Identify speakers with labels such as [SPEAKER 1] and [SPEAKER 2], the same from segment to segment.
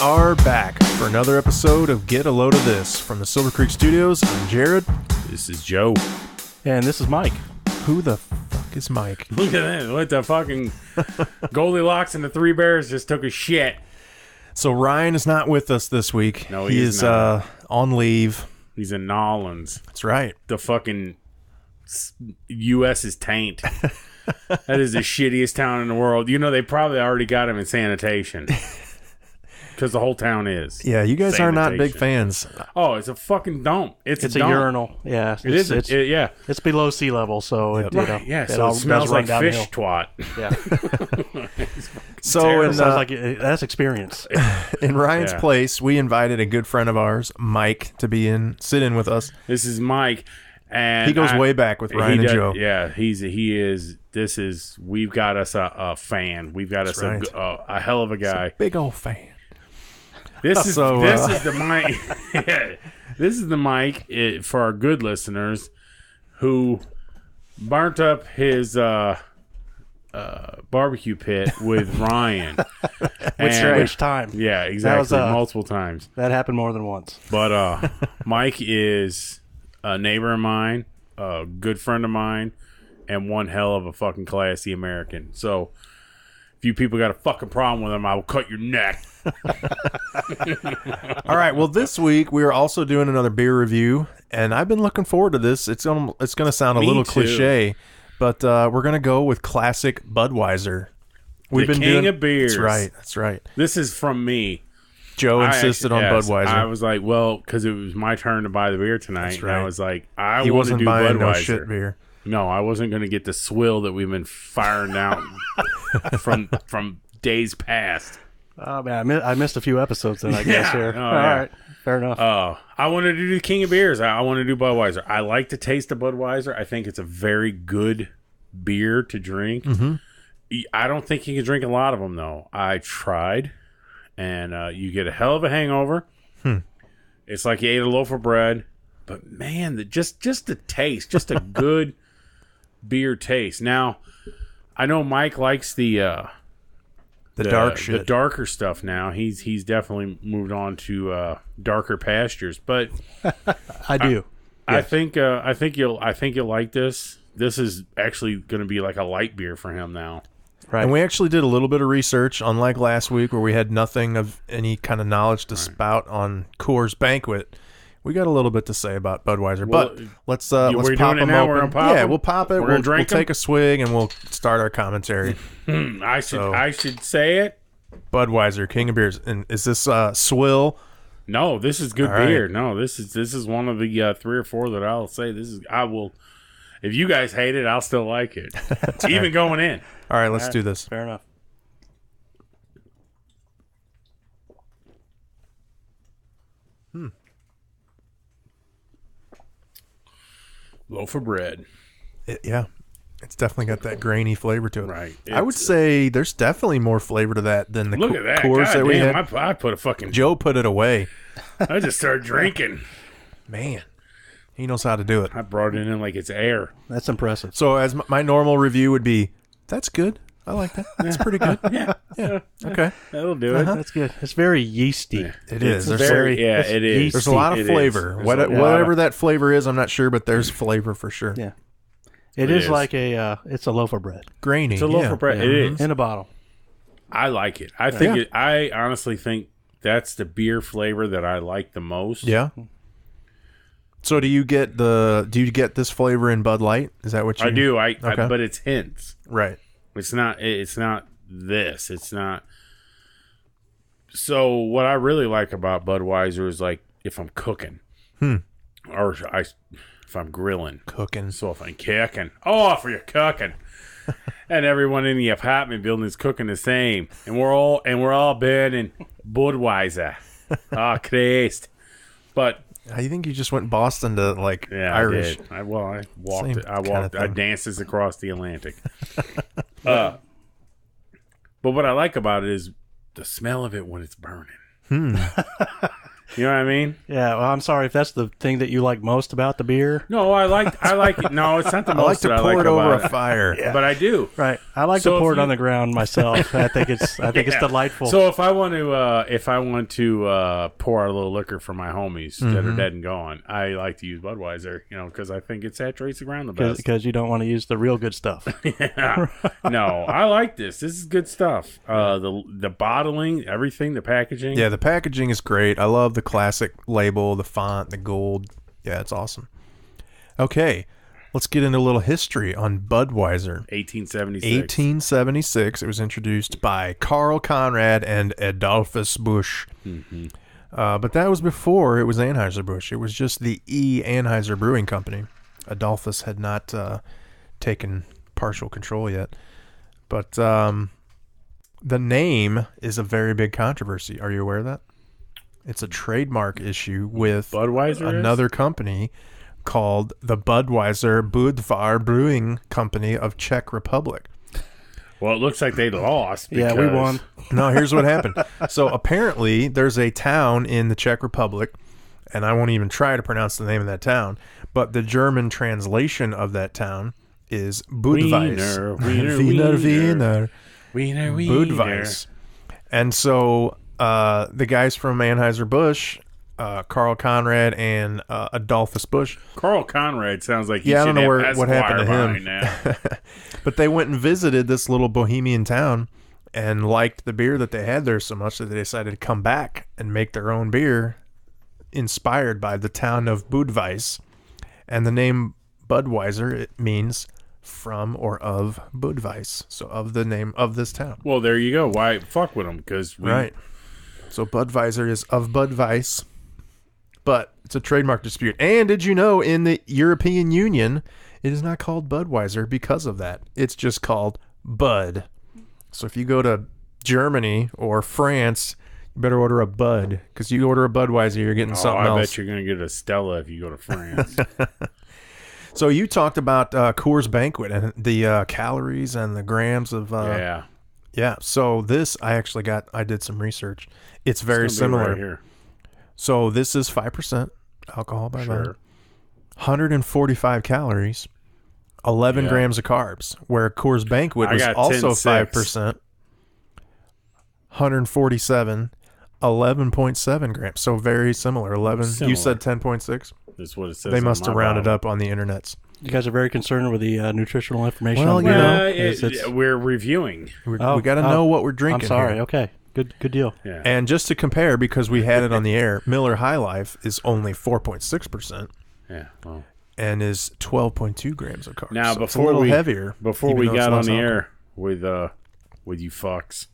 [SPEAKER 1] are back for another episode of Get a Load of This from the Silver Creek Studios. I'm Jared.
[SPEAKER 2] This is Joe.
[SPEAKER 3] And this is Mike.
[SPEAKER 1] Who the fuck is Mike?
[SPEAKER 2] Look at that. What the fucking Goldilocks and the Three Bears just took a shit.
[SPEAKER 1] So Ryan is not with us this week.
[SPEAKER 2] No,
[SPEAKER 1] he is
[SPEAKER 2] not.
[SPEAKER 1] On leave.
[SPEAKER 2] He's in Nolans.
[SPEAKER 1] That's right.
[SPEAKER 2] The fucking U.S. is taint. That is the shittiest town in the world. You know, they probably already got him in sanitation. Because the whole town is.
[SPEAKER 1] Yeah, you guys are not big fans.
[SPEAKER 2] Oh, it's a fucking dump. It's a dump.
[SPEAKER 3] Urinal. Yeah.
[SPEAKER 2] It is. Yeah.
[SPEAKER 3] It's below sea level, so
[SPEAKER 1] Yep.
[SPEAKER 2] Yeah, so it smells like fish twat.
[SPEAKER 3] Yeah.
[SPEAKER 1] So
[SPEAKER 3] Sounds like that's experience.
[SPEAKER 1] in Ryan's place, we invited a good friend of ours, Mike, to sit in with us.
[SPEAKER 2] This is Mike. And
[SPEAKER 1] he goes way back with Ryan and Joe.
[SPEAKER 2] Yeah, we've got us a fan. We've got us a hell of a guy.
[SPEAKER 1] A big old fan.
[SPEAKER 2] This is the Mike. This is the Mike for our good listeners who burnt up his barbecue pit with Ryan.
[SPEAKER 3] Which time?
[SPEAKER 2] Yeah, exactly. Multiple times.
[SPEAKER 3] That happened more than once.
[SPEAKER 2] But Mike is a neighbor of mine, a good friend of mine, and one hell of a fucking classy American. So if you people got a fucking problem with him, I will cut your neck.
[SPEAKER 1] All right. Well, this week we are also doing another beer review, and I've been looking forward to this. It's going to sound a little cliche, but we're going to go with classic Budweiser.
[SPEAKER 2] We've been king of beers.
[SPEAKER 1] That's right.
[SPEAKER 2] This is from me.
[SPEAKER 1] Joe insisted on Budweiser.
[SPEAKER 2] I was like, well, because it was my turn to buy the beer tonight.
[SPEAKER 1] That's right.
[SPEAKER 2] And I was like, I
[SPEAKER 1] he
[SPEAKER 2] want to do
[SPEAKER 1] buying
[SPEAKER 2] Budweiser.
[SPEAKER 1] No shit beer.
[SPEAKER 2] No, I wasn't going to get the swill that we've been firing out from days past.
[SPEAKER 3] Oh man, I missed a few episodes then. I guess here. All right, fair enough.
[SPEAKER 2] I wanted to do the king of beers. I want to do Budweiser. I like the taste of Budweiser. I think it's a very good beer to drink.
[SPEAKER 1] Mm-hmm.
[SPEAKER 2] I don't think you can drink a lot of them though. I tried. And you get a hell of a hangover. It's like you ate a loaf of bread. But man, just the taste, just a good beer taste. Now, I know Mike likes the
[SPEAKER 1] dark shit,
[SPEAKER 2] the darker stuff. Now he's definitely moved on to darker pastures. But
[SPEAKER 3] I do.
[SPEAKER 2] I think you'll like this. This is actually going to be like a light beer for him now.
[SPEAKER 1] Right. And we actually did a little bit of research, unlike last week where we had nothing of any kind of knowledge to spout on Coors Banquet. We got a little bit to say about Budweiser, but let's pop them open. Yeah, we'll pop it. We'll take a swig and we'll start our commentary.
[SPEAKER 2] I should say it.
[SPEAKER 1] Budweiser, king of beers. And is this swill?
[SPEAKER 2] No, this is good beer.
[SPEAKER 1] Right.
[SPEAKER 2] No, this is one of the 3 or 4 that I'll say. I will. If you guys hate it, I'll still like it, even going in.
[SPEAKER 1] All right, let's do this.
[SPEAKER 3] Fair enough.
[SPEAKER 2] Loaf of bread.
[SPEAKER 1] It's definitely got that grainy flavor to it.
[SPEAKER 2] Right.
[SPEAKER 1] I would say there's definitely more flavor to that than the
[SPEAKER 2] look at that.
[SPEAKER 1] Coors
[SPEAKER 2] God
[SPEAKER 1] that we
[SPEAKER 2] damn,
[SPEAKER 1] had.
[SPEAKER 2] I put a fucking...
[SPEAKER 1] Joe put it away.
[SPEAKER 2] I just started drinking.
[SPEAKER 1] Man, he knows how to do it.
[SPEAKER 2] I brought it in like it's air.
[SPEAKER 3] That's impressive.
[SPEAKER 1] So as my normal review would be, that's good. I like that. That's pretty good.
[SPEAKER 2] Yeah.
[SPEAKER 1] Okay.
[SPEAKER 2] That'll do it.
[SPEAKER 3] That's good. It's very yeasty.
[SPEAKER 1] It is.
[SPEAKER 2] It is.
[SPEAKER 1] There's a lot of flavor. Whatever that flavor is, I'm not sure, but there's flavor for sure.
[SPEAKER 3] Yeah. It is like it's a loaf of bread.
[SPEAKER 1] Grainy.
[SPEAKER 2] It's a loaf of bread.
[SPEAKER 3] Yeah.
[SPEAKER 2] It is.
[SPEAKER 3] In a bottle.
[SPEAKER 2] I like it. I honestly think that's the beer flavor that I like the most.
[SPEAKER 1] Yeah. So do you get this flavor in Bud Light? Is that what you...
[SPEAKER 2] I do.
[SPEAKER 1] Okay.
[SPEAKER 2] But it's hints.
[SPEAKER 1] Right.
[SPEAKER 2] It's not this. It's not. So what I really like about Budweiser is like if I'm cooking, or if I'm grilling,
[SPEAKER 1] cooking.
[SPEAKER 2] So if I'm cooking, if you're cooking, and everyone in the apartment building is cooking the same, and we're all burning Budweiser. Christ! But
[SPEAKER 1] I think you just went Boston to Irish.
[SPEAKER 2] I did. I danced this across the Atlantic. But what I like about it is the smell of it when it's burning. You know what I mean?
[SPEAKER 3] Yeah, well, I'm sorry if that's the thing that you like most about the beer.
[SPEAKER 2] No, I like it. No, it's not the most
[SPEAKER 1] I like to pour it over a fire.
[SPEAKER 2] Yeah. But I do.
[SPEAKER 3] Right. I like to pour it on the ground myself. I think it's delightful.
[SPEAKER 2] So if I want to pour out a little liquor for my homies that are dead and gone, I like to use Budweiser, because I think it saturates the ground the best.
[SPEAKER 3] Because you don't want to use the real good stuff.
[SPEAKER 2] Yeah. No, I like this. This is good stuff. The bottling, everything, the packaging.
[SPEAKER 1] Yeah, the packaging is great. I love the classic label, the font, the gold. Yeah, it's awesome. Okay, let's get into a little history on Budweiser.
[SPEAKER 2] 1876.
[SPEAKER 1] 1876. It was introduced by Karl Conrad and Adolphus Busch.
[SPEAKER 2] Mm-hmm.
[SPEAKER 1] But that was before it was Anheuser-Busch. It was just the Anheuser Brewing Company. Adolphus had not taken partial control yet. But the name is a very big controversy. Are you aware of that? It's a trademark issue with
[SPEAKER 2] Budweiser
[SPEAKER 1] another company called the Budweiser Budvar Brewing Company of Czech Republic.
[SPEAKER 2] Well, it looks like they lost.
[SPEAKER 3] Yeah, we won.
[SPEAKER 1] No, here's what happened. So apparently there's a town in the Czech Republic, and I won't even try to pronounce the name of that town, but the German translation of that town is Budweis.
[SPEAKER 2] Wiener.
[SPEAKER 1] Budweis. And so the guys from Anheuser-Busch, Karl Conrad and Adolphus Busch.
[SPEAKER 2] Karl Conrad sounds like
[SPEAKER 1] I don't know what happened to him.
[SPEAKER 2] Now.
[SPEAKER 1] But they went and visited this little bohemian town and liked the beer that they had there so much that they decided to come back and make their own beer inspired by the town of Budweis. And the name Budweiser, it means from or of Budweis. So of the name of this town.
[SPEAKER 2] Well, there you go. Why fuck with them? Because
[SPEAKER 1] right. So Budweiser is of Budweis, but it's a trademark dispute. And did you know in the European Union, it is not called Budweiser because of that. It's just called Bud. So if you go to Germany or France, you better order a Bud, because you order a Budweiser, you're getting something else.
[SPEAKER 2] I bet you're going to get a Stella if you go to France.
[SPEAKER 1] So you talked about Coors Banquet and the calories and the grams of... Yeah, so this, I did some research. It's very similar.
[SPEAKER 2] Right here.
[SPEAKER 1] So this is 5% alcohol by volume, 145 calories, 11 grams of carbs, where Coors Banquet was also 5%, 147, 11.7 grams. So very similar. 11. Similar. You said 10.6?
[SPEAKER 2] That's what it says.
[SPEAKER 1] They must have rounded up on the internets.
[SPEAKER 3] You guys are very concerned with the nutritional information.
[SPEAKER 1] Well,
[SPEAKER 2] we're reviewing.
[SPEAKER 1] We got to know what we're drinking.
[SPEAKER 3] I'm sorry.
[SPEAKER 1] Here.
[SPEAKER 3] Okay. Good deal.
[SPEAKER 1] Yeah. And just to compare, because we had it on the air, Miller High Life is only 4.6%
[SPEAKER 2] Yeah. Well.
[SPEAKER 1] and is 12.2 grams of carbs.
[SPEAKER 2] Now,
[SPEAKER 1] so before it's a little heavier.
[SPEAKER 2] Before we got on the air with you fucks,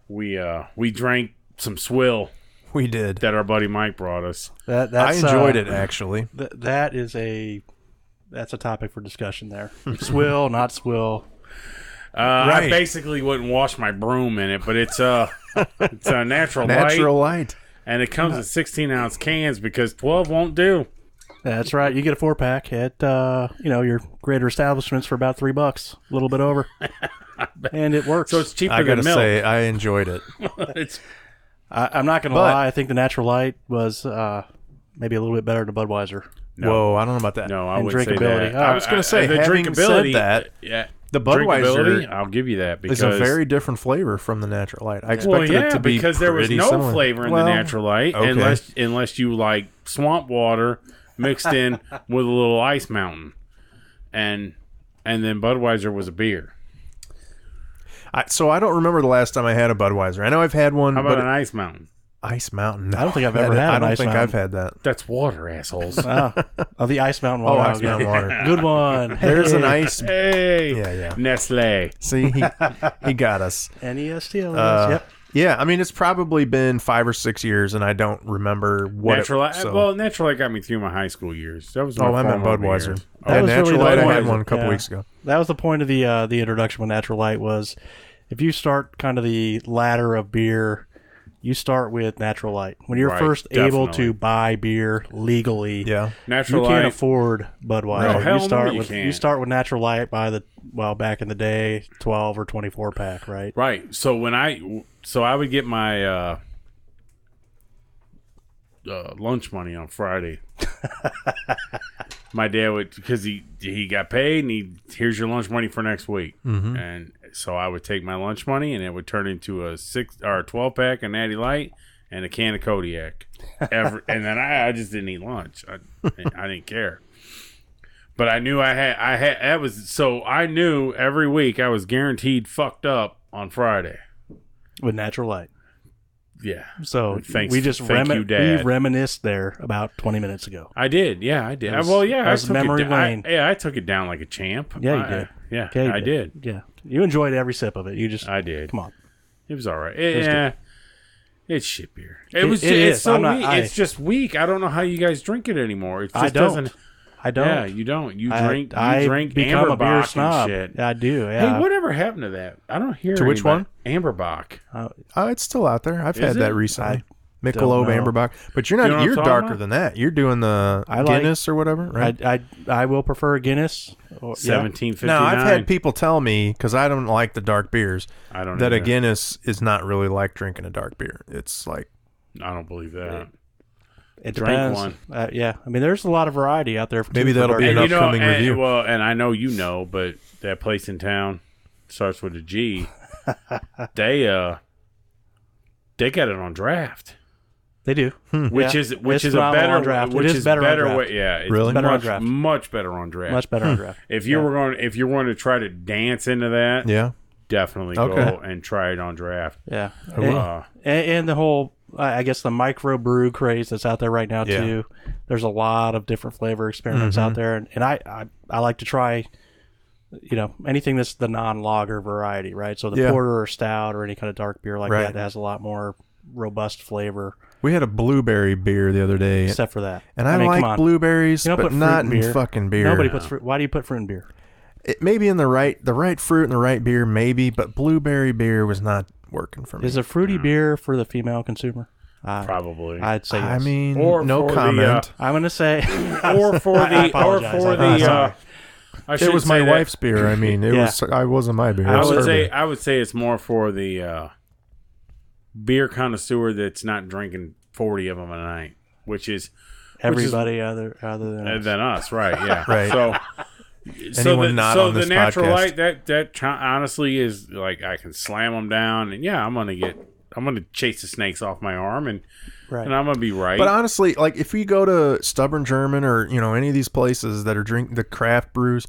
[SPEAKER 2] we drank some swill.
[SPEAKER 1] We did.
[SPEAKER 2] That our buddy Mike brought us.
[SPEAKER 1] I enjoyed it, actually.
[SPEAKER 3] That's a topic for discussion there. Swill, not swill.
[SPEAKER 2] Right. I basically wouldn't wash my broom in it, but it's a natural
[SPEAKER 1] light.
[SPEAKER 2] And it comes in 16-ounce cans because 12 won't do.
[SPEAKER 3] That's right. You get a 4-pack at your greater establishments for about $3, a little bit over, and it works.
[SPEAKER 2] So it's cheaper than milk.
[SPEAKER 1] I gotta say, I enjoyed it.
[SPEAKER 3] I'm not gonna lie. I think the Natural Light was maybe a little bit better than Budweiser.
[SPEAKER 1] No. Whoa, I don't know about that.
[SPEAKER 2] No, I wouldn't say that.
[SPEAKER 1] I was gonna say,
[SPEAKER 2] the
[SPEAKER 1] having
[SPEAKER 2] drinkability,
[SPEAKER 1] said that, the Budweiser,
[SPEAKER 2] I'll give you that, because
[SPEAKER 1] it's a very different flavor from the Natural Light. I expected it to be
[SPEAKER 2] because there was no
[SPEAKER 1] similar.
[SPEAKER 2] flavor in the Natural Light, unless you like swamp water mixed in with a little ice mountain, and then Budweiser was a beer.
[SPEAKER 1] So I don't remember the last time I had a Budweiser. I know I've had one.
[SPEAKER 2] How about an Ice Mountain?
[SPEAKER 1] Ice Mountain.
[SPEAKER 3] I don't think I've ever had an Ice Mountain.
[SPEAKER 1] I've had that.
[SPEAKER 2] That's water, assholes.
[SPEAKER 3] The Ice Mountain water.
[SPEAKER 1] Ice Mountain water.
[SPEAKER 3] Good one.
[SPEAKER 1] There's an ice.
[SPEAKER 2] Hey.
[SPEAKER 1] Yeah.
[SPEAKER 2] Nestle.
[SPEAKER 1] See, he got us.
[SPEAKER 3] N-E-S-T-L-E-S. Yep.
[SPEAKER 1] Yeah, I mean, it's probably been 5 or 6 years, and I don't remember what
[SPEAKER 2] Natural Light. Well, Natural Light got me through my high school years. That was
[SPEAKER 1] I meant Budweiser.
[SPEAKER 3] Natural
[SPEAKER 1] Light, I had one a couple weeks ago.
[SPEAKER 3] That was the point of the introduction with Natural Light was, if you start kind of the ladder of beer, you start with Natural Light. When you're first able to buy beer legally,
[SPEAKER 2] Natural
[SPEAKER 3] you
[SPEAKER 2] Light.
[SPEAKER 3] can't afford Budweiser.
[SPEAKER 2] No,
[SPEAKER 3] you start with Natural Light by back in the day, 12 or 24 pack, right?
[SPEAKER 2] Right. So I would get my lunch money on Friday. My dad would, because he got paid, and here's your lunch money for next week.
[SPEAKER 1] Mm-hmm.
[SPEAKER 2] And so I would take my lunch money, and it would turn into a 12-pack of Natty Light and a can of Kodiak. And then I just didn't eat lunch. I didn't care. But I knew I knew every week I was guaranteed fucked up on Friday.
[SPEAKER 3] With Natural Light.
[SPEAKER 2] Yeah.
[SPEAKER 3] So
[SPEAKER 2] Thank
[SPEAKER 3] we
[SPEAKER 2] you,
[SPEAKER 3] reminisced there about 20 minutes ago.
[SPEAKER 2] I did. Yeah, I did.
[SPEAKER 3] Memory lane.
[SPEAKER 2] I took it down like a champ.
[SPEAKER 3] Yeah, you did.
[SPEAKER 2] Yeah, I did.
[SPEAKER 3] Yeah. You enjoyed every sip of it.
[SPEAKER 2] I did.
[SPEAKER 3] Come on.
[SPEAKER 2] It was all right. It's shit beer. It's so weak. It's just weak. I don't know how you guys drink it anymore. It just doesn't.
[SPEAKER 3] I don't.
[SPEAKER 2] Yeah, you don't. You drink
[SPEAKER 3] become a beer
[SPEAKER 2] Amberbach
[SPEAKER 3] snob.
[SPEAKER 2] and shit.
[SPEAKER 3] I do. Yeah.
[SPEAKER 2] Hey, whatever happened to that? I don't hear
[SPEAKER 1] To which one?
[SPEAKER 2] Amberbach.
[SPEAKER 1] It's still out there. I've had that recently. Michelob,
[SPEAKER 3] don't know.
[SPEAKER 1] Amberbach. But you're not.
[SPEAKER 2] You know what
[SPEAKER 1] You're
[SPEAKER 2] I'm talking
[SPEAKER 1] darker
[SPEAKER 2] about?
[SPEAKER 1] than that. You're doing the Guinness or whatever, right?
[SPEAKER 3] I will prefer Guinness.
[SPEAKER 2] 1759.
[SPEAKER 1] Now I've had people tell me, because I don't like the dark beers,
[SPEAKER 2] I don't
[SPEAKER 1] that
[SPEAKER 2] either.
[SPEAKER 1] a Guinness is not really like drinking a dark beer. It's like
[SPEAKER 2] I don't believe that.
[SPEAKER 3] It
[SPEAKER 2] Drink
[SPEAKER 3] depends.
[SPEAKER 2] one.
[SPEAKER 3] Yeah. I mean, there's a lot of variety out there.
[SPEAKER 1] Maybe that'll be
[SPEAKER 2] And
[SPEAKER 1] an upcoming review.
[SPEAKER 2] Well, and I know you know, but that place in town starts with a G. They got it on draft.
[SPEAKER 3] They do.
[SPEAKER 2] Which is a
[SPEAKER 3] It's not
[SPEAKER 2] better
[SPEAKER 3] on draft.
[SPEAKER 2] which
[SPEAKER 3] It is better on
[SPEAKER 2] better
[SPEAKER 3] draft.
[SPEAKER 2] way. Yeah, it's
[SPEAKER 1] Really?
[SPEAKER 3] Better on
[SPEAKER 2] much,
[SPEAKER 3] draft.
[SPEAKER 2] much better on draft.
[SPEAKER 3] Much better on draft.
[SPEAKER 2] If you were going to try to dance into that,
[SPEAKER 1] yeah.
[SPEAKER 2] definitely
[SPEAKER 1] Okay.
[SPEAKER 2] go and try it on draft.
[SPEAKER 3] Yeah.
[SPEAKER 2] will.
[SPEAKER 3] And the whole, I guess, the micro brew craze that's out there right now,
[SPEAKER 1] Yeah.
[SPEAKER 3] too. There's a lot of different flavor experiments out there. And I like to try, anything that's the non-lager variety, right? So the
[SPEAKER 1] Yeah.
[SPEAKER 3] porter or stout or any kind of dark beer like
[SPEAKER 1] Right.
[SPEAKER 3] that has a lot more robust flavor,
[SPEAKER 1] We had a blueberry beer the other day,
[SPEAKER 3] except for that.
[SPEAKER 1] and I
[SPEAKER 3] mean, come
[SPEAKER 1] like
[SPEAKER 3] on.
[SPEAKER 1] blueberries,
[SPEAKER 3] You don't
[SPEAKER 1] but
[SPEAKER 3] put fruit
[SPEAKER 1] not
[SPEAKER 3] in
[SPEAKER 1] in
[SPEAKER 3] beer.
[SPEAKER 1] fucking beer.
[SPEAKER 3] Nobody puts fruit. Why do you put fruit in beer?
[SPEAKER 1] It maybe in the right fruit and the right beer, maybe, but blueberry beer was not working for me.
[SPEAKER 3] Is a fruity beer for the female consumer?
[SPEAKER 2] Probably.
[SPEAKER 3] I'd say yes.
[SPEAKER 1] I mean,
[SPEAKER 2] Or
[SPEAKER 1] no
[SPEAKER 2] for the,
[SPEAKER 1] comment.
[SPEAKER 3] I'm going to say...
[SPEAKER 2] or for
[SPEAKER 3] I
[SPEAKER 2] the
[SPEAKER 3] apologize.
[SPEAKER 2] I
[SPEAKER 1] It
[SPEAKER 2] should
[SPEAKER 1] was my
[SPEAKER 2] say that-
[SPEAKER 1] wife's beer. I mean, it wasn't my beer. It
[SPEAKER 2] I
[SPEAKER 1] was
[SPEAKER 2] would
[SPEAKER 1] her
[SPEAKER 2] say
[SPEAKER 1] beer.
[SPEAKER 2] I would say it's more for the beer connoisseur that's not drinking 40 of them a night, which is
[SPEAKER 3] Everybody other than us.
[SPEAKER 2] us, right? Yeah,
[SPEAKER 1] Right.
[SPEAKER 2] So
[SPEAKER 1] not
[SPEAKER 2] so
[SPEAKER 1] on
[SPEAKER 2] the
[SPEAKER 1] this
[SPEAKER 2] natural
[SPEAKER 1] podcast.
[SPEAKER 2] light that honestly is like I can slam them down, and I'm gonna chase the snakes off my arm, and I'm gonna be right.
[SPEAKER 1] But honestly, like if you go to Stubborn German or any of these places that are drinking the craft brews,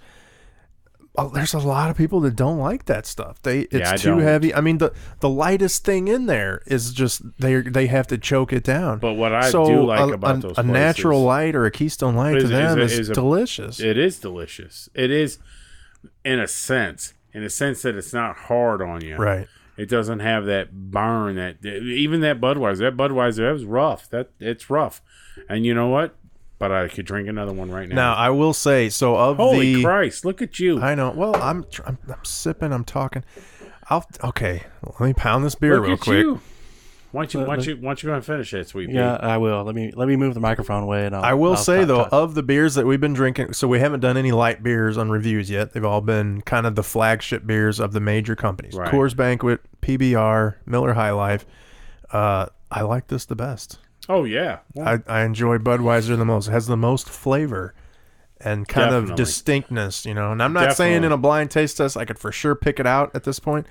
[SPEAKER 1] there's a lot of people that don't like that stuff. It's too heavy. I mean, the lightest thing in there is just they have to choke it down.
[SPEAKER 2] But what I do like about those
[SPEAKER 1] a
[SPEAKER 2] places,
[SPEAKER 1] natural light or a Keystone Light to them is delicious.
[SPEAKER 2] It is delicious. It is in a sense that it's not hard on you.
[SPEAKER 1] Right.
[SPEAKER 2] It doesn't have that burn even that Budweiser. That was rough. It's rough. And you know what? But I could drink another one right now.
[SPEAKER 1] Now I will say, so of
[SPEAKER 2] Holy Christ! Look at you.
[SPEAKER 1] I know. Well, I'm sipping. I'm talking. Okay. Let me pound this beer
[SPEAKER 2] Look
[SPEAKER 1] real
[SPEAKER 2] at
[SPEAKER 1] quick.
[SPEAKER 2] you. Why don't you go and finish that, sweet pea?
[SPEAKER 3] Yeah, I will. Let me move the microphone away, and
[SPEAKER 1] I will say though,
[SPEAKER 3] talk.
[SPEAKER 1] of the beers that we've been drinking, so we haven't done any light beers on reviews yet. They've all been kind of the flagship beers of the major companies:
[SPEAKER 2] Right.
[SPEAKER 1] Coors Banquet, PBR, Miller High Life. I like this the best.
[SPEAKER 2] Oh yeah. Well,
[SPEAKER 1] I enjoy Budweiser the most. It has the most flavor and kind of
[SPEAKER 2] Definitely.
[SPEAKER 1] distinctness, And I'm not saying in a blind taste test I could for sure pick it out at this point,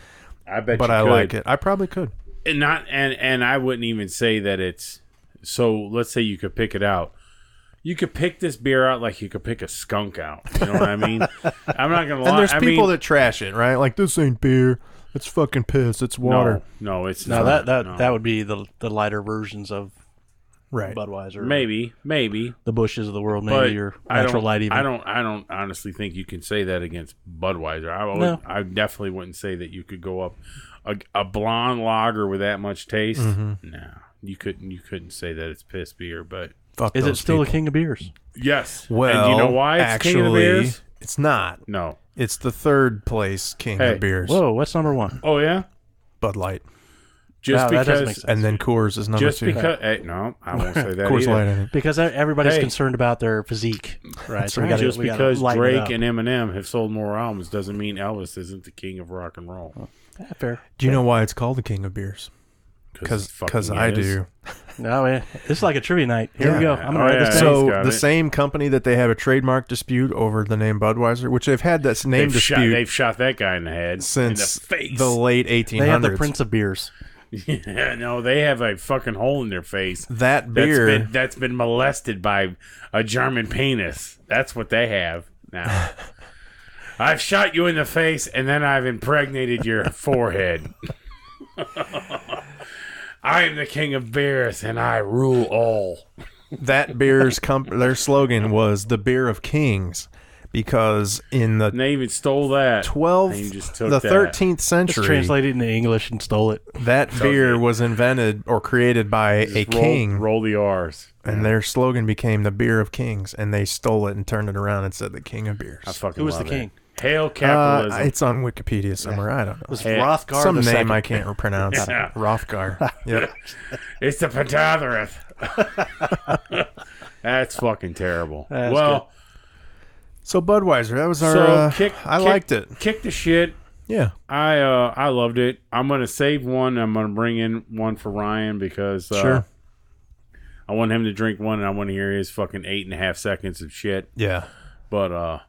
[SPEAKER 2] I bet
[SPEAKER 1] but
[SPEAKER 2] you
[SPEAKER 1] I
[SPEAKER 2] could.
[SPEAKER 1] like it. I probably could.
[SPEAKER 2] And I wouldn't even say that it's so. Let's say you could pick it out. You could pick this beer out like you could pick a skunk out. You know what I mean? I'm not gonna lie.
[SPEAKER 1] And there's people that trash it, right? Like, this ain't beer. It's fucking piss. It's water.
[SPEAKER 2] No, it's
[SPEAKER 3] No,
[SPEAKER 2] not.
[SPEAKER 3] that would be the lighter versions of
[SPEAKER 1] Right.
[SPEAKER 3] Budweiser.
[SPEAKER 2] Maybe
[SPEAKER 3] the Bushes of the world,
[SPEAKER 2] but
[SPEAKER 3] maybe, or Natural Light even.
[SPEAKER 2] I don't honestly think you can say that against Budweiser.
[SPEAKER 3] No.
[SPEAKER 2] I definitely wouldn't say that you could go up a blonde lager with that much taste.
[SPEAKER 1] Mm-hmm.
[SPEAKER 2] No, you couldn't say that it's piss beer. But
[SPEAKER 1] Fuck
[SPEAKER 3] Is it
[SPEAKER 1] those
[SPEAKER 3] still
[SPEAKER 1] people.
[SPEAKER 3] the king of beers?
[SPEAKER 2] yes,
[SPEAKER 1] Well,
[SPEAKER 2] and do you know why it's
[SPEAKER 1] actually,
[SPEAKER 2] king of the beers?
[SPEAKER 1] it's not.
[SPEAKER 2] No.
[SPEAKER 1] It's the third place king
[SPEAKER 2] Hey.
[SPEAKER 1] of beers.
[SPEAKER 3] Whoa, what's number one?
[SPEAKER 2] Oh yeah.
[SPEAKER 1] Bud Light.
[SPEAKER 2] Just
[SPEAKER 3] No, that doesn't make
[SPEAKER 2] because.
[SPEAKER 3] sense.
[SPEAKER 1] And then Coors is number
[SPEAKER 2] Just
[SPEAKER 1] two.
[SPEAKER 2] because. Hey, no, I won't say that
[SPEAKER 1] Coors
[SPEAKER 2] either.
[SPEAKER 1] Light, I think.
[SPEAKER 3] Because everybody's
[SPEAKER 2] Hey.
[SPEAKER 3] concerned about their physique, right? So
[SPEAKER 1] right.
[SPEAKER 3] we
[SPEAKER 2] Just
[SPEAKER 3] gotta
[SPEAKER 2] because
[SPEAKER 3] lighten it
[SPEAKER 2] Drake
[SPEAKER 3] up.
[SPEAKER 2] and Eminem have sold more albums doesn't mean Elvis isn't the king of rock and roll.
[SPEAKER 3] Yeah, fair.
[SPEAKER 1] Do you know why it's called the king of beers? Because I do.
[SPEAKER 3] No, man. This is like a trivia night. Here we go. I'm going to write this down.
[SPEAKER 1] So the same company that they have a trademark dispute over the name Budweiser, which they've had that name dispute.
[SPEAKER 2] They've shot that guy in the head.
[SPEAKER 1] Since
[SPEAKER 2] in the face.
[SPEAKER 1] The late 1800s.
[SPEAKER 3] They have the Prince of Beers.
[SPEAKER 2] Yeah, no, they have a fucking hole in their face.
[SPEAKER 1] That beer
[SPEAKER 2] that's been molested by a German penis. That's what they have now. I've shot you in the face, and then I've impregnated your forehead. I am the king of beers, and I rule all.
[SPEAKER 1] That beer's their slogan was the beer of kings, because in the
[SPEAKER 2] and they even stole that.
[SPEAKER 1] 13th century,
[SPEAKER 3] just translated into English and stole it.
[SPEAKER 1] That beer was invented or created by a king.
[SPEAKER 2] Roll the R's.
[SPEAKER 1] And their slogan became the beer of kings, and they stole it and turned it around and said the king of beers.
[SPEAKER 2] Who
[SPEAKER 3] was the king?
[SPEAKER 2] Hail capitalism.
[SPEAKER 1] It's on Wikipedia somewhere. I don't know.
[SPEAKER 3] It was Hrothgar
[SPEAKER 1] Some
[SPEAKER 3] the
[SPEAKER 1] name
[SPEAKER 3] second.
[SPEAKER 1] I can't pronounce.
[SPEAKER 2] Yeah.
[SPEAKER 1] Hrothgar. Yep.
[SPEAKER 2] It's the Pentathlon. That's fucking terrible.
[SPEAKER 3] That's good.
[SPEAKER 1] So Budweiser, that was our. I liked it.
[SPEAKER 2] Kick the shit.
[SPEAKER 1] Yeah.
[SPEAKER 2] I loved it. I'm gonna save one. I'm gonna bring in one for Ryan because
[SPEAKER 1] sure.
[SPEAKER 2] I want him to drink one, and I want to hear his fucking 8.5 seconds of shit.
[SPEAKER 1] Yeah.
[SPEAKER 2] But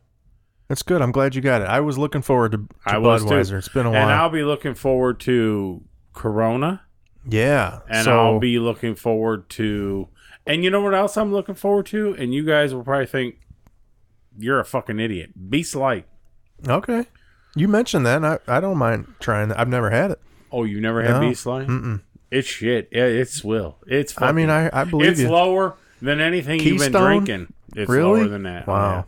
[SPEAKER 1] that's good. I'm glad you got it. I was looking forward to Budweiser. It's been a while.
[SPEAKER 2] And I'll be looking forward to Corona.
[SPEAKER 1] Yeah.
[SPEAKER 2] And I'll be looking forward to... And you know what else I'm looking forward to? And you guys will probably think you're a fucking idiot. Beast Light.
[SPEAKER 1] Okay. You mentioned that, and I don't mind trying that. I've never had it.
[SPEAKER 2] Oh, you've never had Beast Light?
[SPEAKER 1] Mm-mm.
[SPEAKER 2] It's shit. Yeah, it's swill. It's fucking...
[SPEAKER 1] I mean, I believe
[SPEAKER 2] it's
[SPEAKER 1] you.
[SPEAKER 2] It's lower than anything
[SPEAKER 1] Keystone?
[SPEAKER 2] you've been drinking. It's
[SPEAKER 1] really?
[SPEAKER 2] Lower than that.
[SPEAKER 1] Wow.
[SPEAKER 2] Yeah.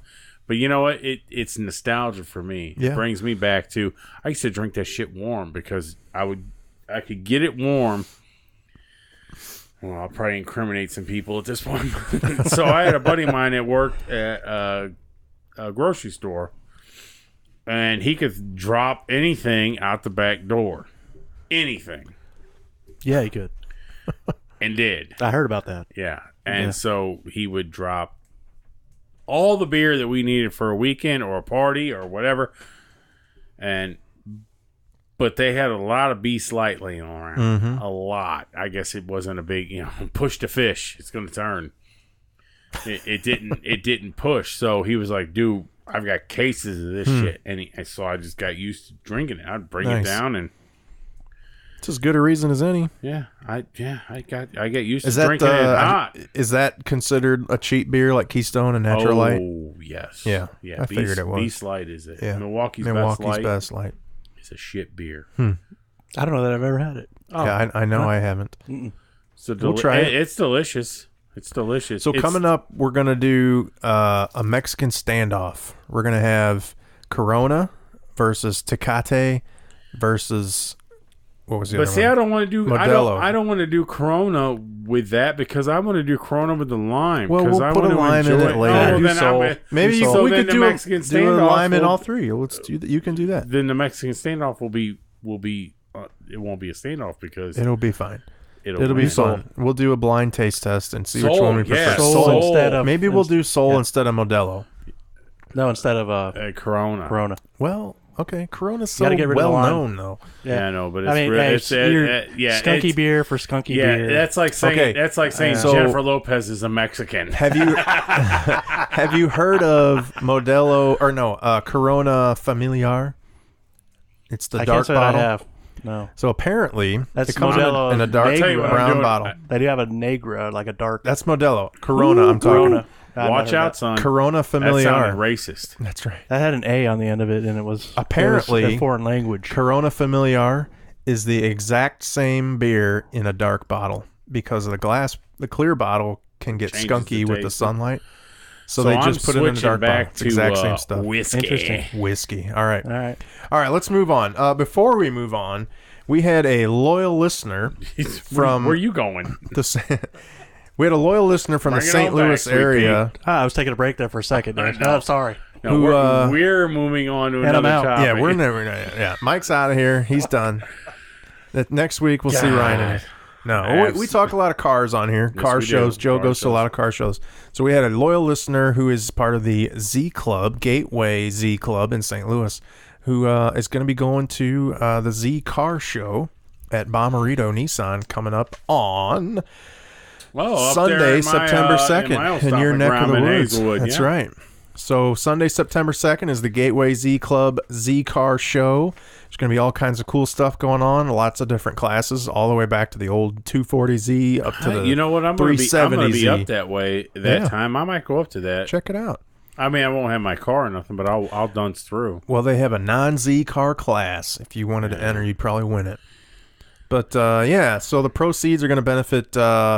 [SPEAKER 2] But you know what? It's nostalgia for me.
[SPEAKER 1] Yeah.
[SPEAKER 2] It brings me back to... I used to drink that shit warm because I could get it warm. Well, I'll probably incriminate some people at this point. So I had a buddy of mine that worked at a grocery store, and he could drop anything out the back door. Anything.
[SPEAKER 3] Yeah, he could.
[SPEAKER 2] And did.
[SPEAKER 3] I heard about that.
[SPEAKER 2] Yeah. And so he would drop all the beer that we needed for a weekend or a party or whatever. But they had a lot of Beast Light laying around.
[SPEAKER 1] Mm-hmm.
[SPEAKER 2] A lot. I guess it wasn't a big, push to fish. It's going to turn. It didn't push. So he was like, dude, I've got cases of this shit. And so I just got used to drinking it. I'd bring it down and...
[SPEAKER 1] It's as good a reason as any.
[SPEAKER 2] Yeah, I get used to drinking it hot.
[SPEAKER 1] Is that considered a cheap beer like Keystone and Natural Light?
[SPEAKER 2] Oh, yes.
[SPEAKER 1] Yeah. I figured it was.
[SPEAKER 2] Beast Light is it.
[SPEAKER 1] Yeah.
[SPEAKER 2] Milwaukee's Best Light. It's a shit beer.
[SPEAKER 3] I don't know that I've ever had it.
[SPEAKER 1] Oh. Yeah, I know I haven't.
[SPEAKER 2] So
[SPEAKER 1] we'll try it.
[SPEAKER 2] It's delicious. It's delicious.
[SPEAKER 1] So coming up, we're going to do a Mexican standoff. We're going to have Corona versus Tecate versus... What was the other one?
[SPEAKER 2] I don't want to do
[SPEAKER 1] Modelo.
[SPEAKER 2] I don't want to do Corona with that because I want to do Corona with the lime.
[SPEAKER 1] Well, we'll put a lime in it later. Maybe we could do a lime in all three. Let's do that. You can do that.
[SPEAKER 2] Then the Mexican standoff will be it won't be a standoff because
[SPEAKER 1] it'll be fine. It'll be fun. We'll do a blind taste test and see which one we prefer.
[SPEAKER 3] Soul instead of
[SPEAKER 1] maybe we'll do Soul instead of Modelo.
[SPEAKER 3] No, instead of
[SPEAKER 2] Corona.
[SPEAKER 1] Well. Okay, Corona's so
[SPEAKER 3] get rid
[SPEAKER 1] well
[SPEAKER 3] of the
[SPEAKER 1] known, though.
[SPEAKER 2] Yeah, I know, but
[SPEAKER 3] it's skunky beer for skunky beer.
[SPEAKER 2] That's like saying Jennifer Lopez is a Mexican.
[SPEAKER 1] Have you heard of Modelo or no Corona Familiar? It's the dark bottle.
[SPEAKER 3] I have. No.
[SPEAKER 1] So apparently,
[SPEAKER 3] that's
[SPEAKER 1] it comes
[SPEAKER 3] Modelo
[SPEAKER 1] in a dark brown bottle.
[SPEAKER 3] They do have a Negra, like a dark.
[SPEAKER 1] That's Modelo. Corona. I'm talking.
[SPEAKER 3] Corona.
[SPEAKER 2] Watch out, son.
[SPEAKER 1] Corona Familiar.
[SPEAKER 2] That sounded racist.
[SPEAKER 1] That's right.
[SPEAKER 3] That had an A on the end of it, and it was
[SPEAKER 1] apparently
[SPEAKER 3] a foreign language.
[SPEAKER 1] Corona Familiar is the exact same beer in a dark bottle because of the glass. The clear bottle can get skunky with the sunlight. So they just put it in a dark bottle. It's exact same stuff.
[SPEAKER 2] Whiskey.
[SPEAKER 3] Interesting.
[SPEAKER 1] Whiskey. All right. Let's move on. Before we move on, we had a loyal listener from.
[SPEAKER 2] Where are you going?
[SPEAKER 1] We had a loyal listener from the St. Louis area.
[SPEAKER 3] I was taking a break there for a second. I'm sorry.
[SPEAKER 2] No, we're moving on to another topic.
[SPEAKER 1] Yeah, we're never. Yeah, Mike's out of here. He's done. Next week we'll see Ryan in it. No, we talk a lot of cars on here.
[SPEAKER 2] Yes,
[SPEAKER 1] car shows. Joe goes to a lot of car shows. So we had a loyal listener who is part of the Z Club, Gateway Z Club in St. Louis, who is going to be going to the Z Car Show at Bommarito Nissan coming up on
[SPEAKER 2] up
[SPEAKER 1] Sunday,
[SPEAKER 2] in
[SPEAKER 1] September 2nd in your neck of the woods. That's right. So Sunday, September 2nd is the Gateway Z Club Z-Car Show. There's going to be all kinds of cool stuff going on. Lots of different classes, all the way back to the old 240Z up to the 370Z.
[SPEAKER 2] You know what? I'm going to be up that way that time. I might go up to that.
[SPEAKER 1] Check it out.
[SPEAKER 2] I mean, I won't have my car or nothing, but I'll dunce through.
[SPEAKER 1] Well, they have a non-Z car class. If you wanted to enter, you'd probably win it. But, so the proceeds are going to benefit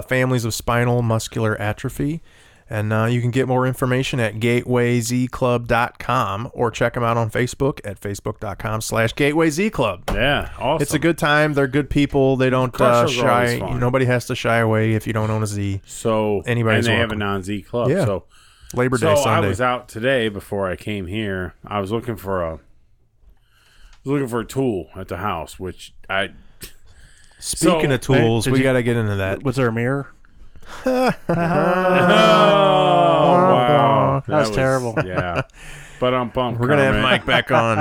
[SPEAKER 1] families of spinal muscular atrophy. And you can get more information at gatewayzclub.com or check them out on Facebook at facebook.com/gatewayzclub.
[SPEAKER 2] Yeah, awesome.
[SPEAKER 1] It's a good time. They're good people. They don't shy. Nobody has to shy away if you don't own a Z.
[SPEAKER 2] So,
[SPEAKER 1] anybody's
[SPEAKER 2] and they
[SPEAKER 1] welcome.
[SPEAKER 2] have a non-Z club.
[SPEAKER 1] Yeah.
[SPEAKER 2] So,
[SPEAKER 1] Labor Day Sunday.
[SPEAKER 2] I was out today before I came here. I was looking for a tool at the house, which I...
[SPEAKER 1] Speaking of tools, we got to get into that.
[SPEAKER 3] Was there a mirror?
[SPEAKER 2] Oh, wow.
[SPEAKER 3] That was terrible.
[SPEAKER 2] Yeah. But I'm bummed.
[SPEAKER 1] We're going to have Mike back on.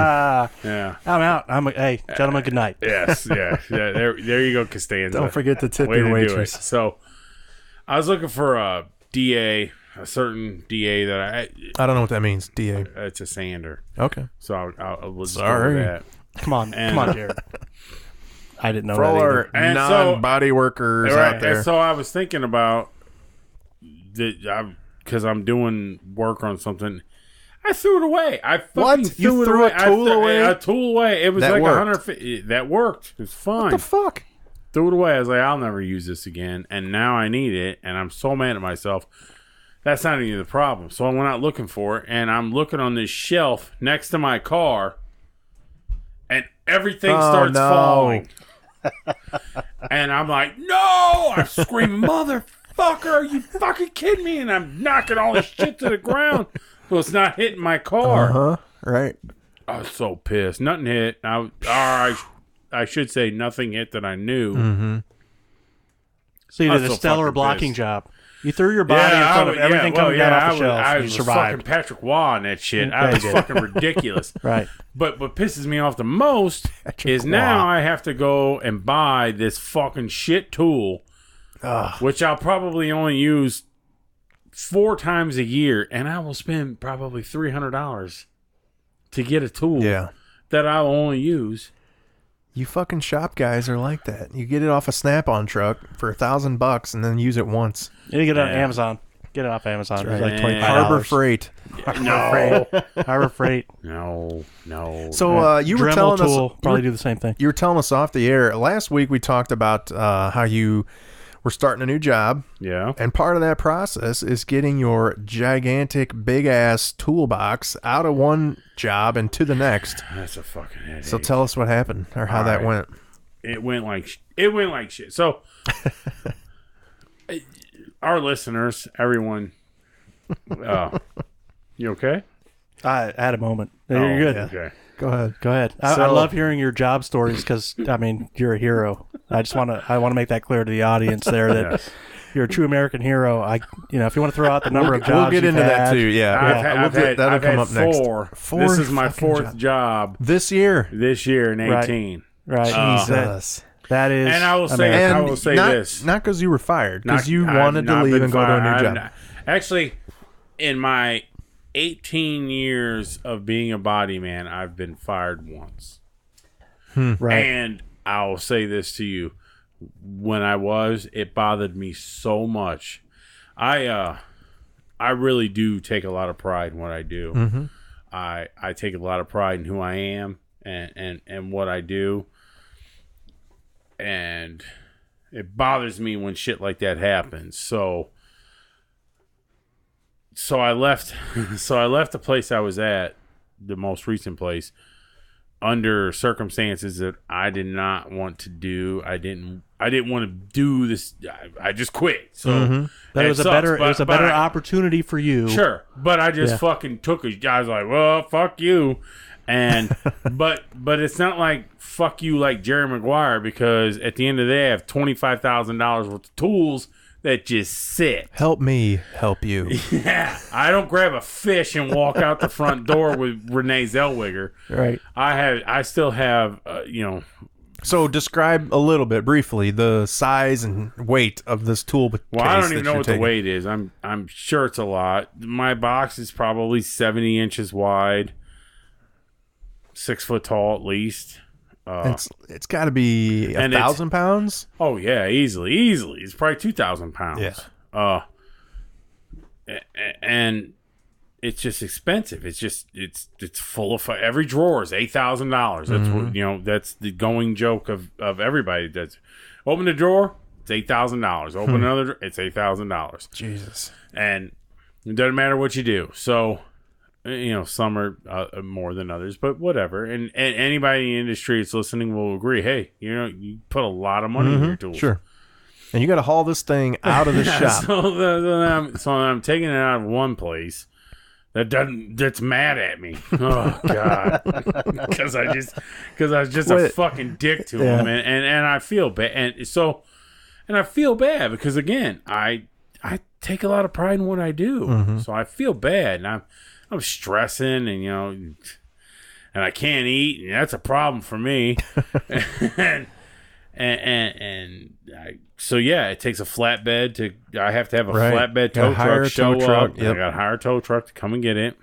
[SPEAKER 2] Yeah.
[SPEAKER 3] I'm out. Hey, gentlemen, good night.
[SPEAKER 2] Yes. Yeah. There you go, Costanza.
[SPEAKER 1] Don't forget to tip your waitress.
[SPEAKER 2] So I was looking for a DA, a certain DA that
[SPEAKER 1] I don't know what that means, DA.
[SPEAKER 2] It's a sander.
[SPEAKER 1] Okay.
[SPEAKER 2] So I'll just
[SPEAKER 1] Sorry.
[SPEAKER 2] go with that.
[SPEAKER 3] Come on, Jared. I didn't know
[SPEAKER 1] for all
[SPEAKER 3] that either.
[SPEAKER 1] our non-body workers out there.
[SPEAKER 2] And so I was thinking about because I'm doing work on something. I threw it away. I fucking threw it away.
[SPEAKER 1] A tool away?
[SPEAKER 2] A tool away. It was
[SPEAKER 1] that
[SPEAKER 2] like
[SPEAKER 1] worked.
[SPEAKER 2] 150. That worked. It was fine.
[SPEAKER 1] What the fuck?
[SPEAKER 2] Threw it away. I was like, I'll never use this again. And now I need it. And I'm so mad at myself. That's not even the problem. So I went out looking for it. And I'm looking on this shelf next to my car. And everything starts falling. And I'm like, no! I'm screaming, motherfucker, are you fucking kidding me? And I'm knocking all this shit to the ground so it's not hitting my car.
[SPEAKER 1] Right.
[SPEAKER 2] I was so pissed. Nothing hit. I should say nothing hit that I knew.
[SPEAKER 1] Mm-hmm.
[SPEAKER 3] So you did a stellar blocking job. You threw your body in front of everything coming down off the shelf.
[SPEAKER 2] I
[SPEAKER 3] you
[SPEAKER 2] was
[SPEAKER 3] survived.
[SPEAKER 2] fucking Patrick Waugh on that shit. I was fucking ridiculous.
[SPEAKER 3] Right.
[SPEAKER 2] But what pisses me off the most is now I have to go and buy this fucking shit tool, which I'll probably only use 4 times a year, and I will spend probably $300 to get a tool that I'll only use.
[SPEAKER 1] You fucking shop guys are like that. You get it off a Snap-on truck for $1,000 and then use it once.
[SPEAKER 3] You get it on Amazon. Get it off Amazon. It's like $25.
[SPEAKER 1] Harbor Freight.
[SPEAKER 3] Harbor Freight.
[SPEAKER 2] No.
[SPEAKER 1] So you were telling us
[SPEAKER 3] probably do the same thing.
[SPEAKER 1] You were telling us off the air last week. We talked about how you were starting a new job.
[SPEAKER 2] Yeah.
[SPEAKER 1] And part of that process is getting your gigantic, big ass toolbox out of one job and to the next.
[SPEAKER 2] That's a fucking headache.
[SPEAKER 1] So tell us what happened or how that went.
[SPEAKER 2] It went like shit. So our listeners, everyone, you okay?
[SPEAKER 3] I had a moment. You're good.
[SPEAKER 1] Yeah.
[SPEAKER 2] Okay.
[SPEAKER 1] Go ahead.
[SPEAKER 3] I love hearing your job stories because I mean you're a hero. I want to make that clear to the audience there that you're a true American hero. If you want to throw out the number of jobs,
[SPEAKER 1] we'll get into that too. Yeah,
[SPEAKER 2] that'll
[SPEAKER 1] come up next.
[SPEAKER 2] This is my 4th job
[SPEAKER 1] this year.
[SPEAKER 2] In 18.
[SPEAKER 3] Right.
[SPEAKER 1] Jesus.
[SPEAKER 3] That is.
[SPEAKER 2] And I will say this.
[SPEAKER 1] Not because you were fired, because you wanted to leave and go to a new job.
[SPEAKER 2] Actually, in my 18 years of being a body man, I've been fired once.
[SPEAKER 3] Right.
[SPEAKER 2] And I'll say this to you. When it bothered me so much. I really do take a lot of pride in what I do.
[SPEAKER 1] Mm-hmm.
[SPEAKER 2] I take a lot of pride in who I am and what I do. And it bothers me when shit like that happens. So I left the place I was at, the most recent place, under circumstances that I did not want to do. I didn't want to do this. I just quit. So
[SPEAKER 3] that was a better opportunity for you.
[SPEAKER 2] Sure, but I just fucking took it. I was like, well, fuck you. And but it's not like fuck you like Jerry Maguire, because at the end of the day I have $25,000 worth of tools that just sit.
[SPEAKER 1] Help me help you.
[SPEAKER 2] Yeah. I don't grab a fish and walk out the front door with Renee Zellweger.
[SPEAKER 3] Right.
[SPEAKER 2] I still have
[SPEAKER 1] So describe a little bit briefly the size and weight of this tool case.
[SPEAKER 2] Well, I don't even know what the weight is. I'm sure it's a lot. My box is probably 70 inches wide, 6 foot tall at least.
[SPEAKER 1] It's got to be 1,000 pounds.
[SPEAKER 2] Oh yeah, easily. It's probably 2,000 pounds.
[SPEAKER 1] Yeah.
[SPEAKER 2] And it's just expensive. It's full of every drawer is $8,000. That's what, that's the going joke of everybody. That's open the drawer, it's $8,000. Open another drawer, it's $8,000.
[SPEAKER 1] Jesus.
[SPEAKER 2] And it doesn't matter what you do. So, some are more than others, but whatever. And anybody in the industry that's listening will agree. Hey, you put a lot of money in your tools.
[SPEAKER 1] Sure. And you got to haul this thing out of the shop.
[SPEAKER 2] So I'm taking it out of one place. That's mad at me. Oh God, because I was just a fucking dick to him, and I feel bad, and I feel bad because again, I take a lot of pride in what I do, so I feel bad, and I'm stressing, and and I can't eat, and that's a problem for me, it takes a flatbed I have to have a flatbed tow truck show up. Yep. I got to hire a tow truck to come and get it.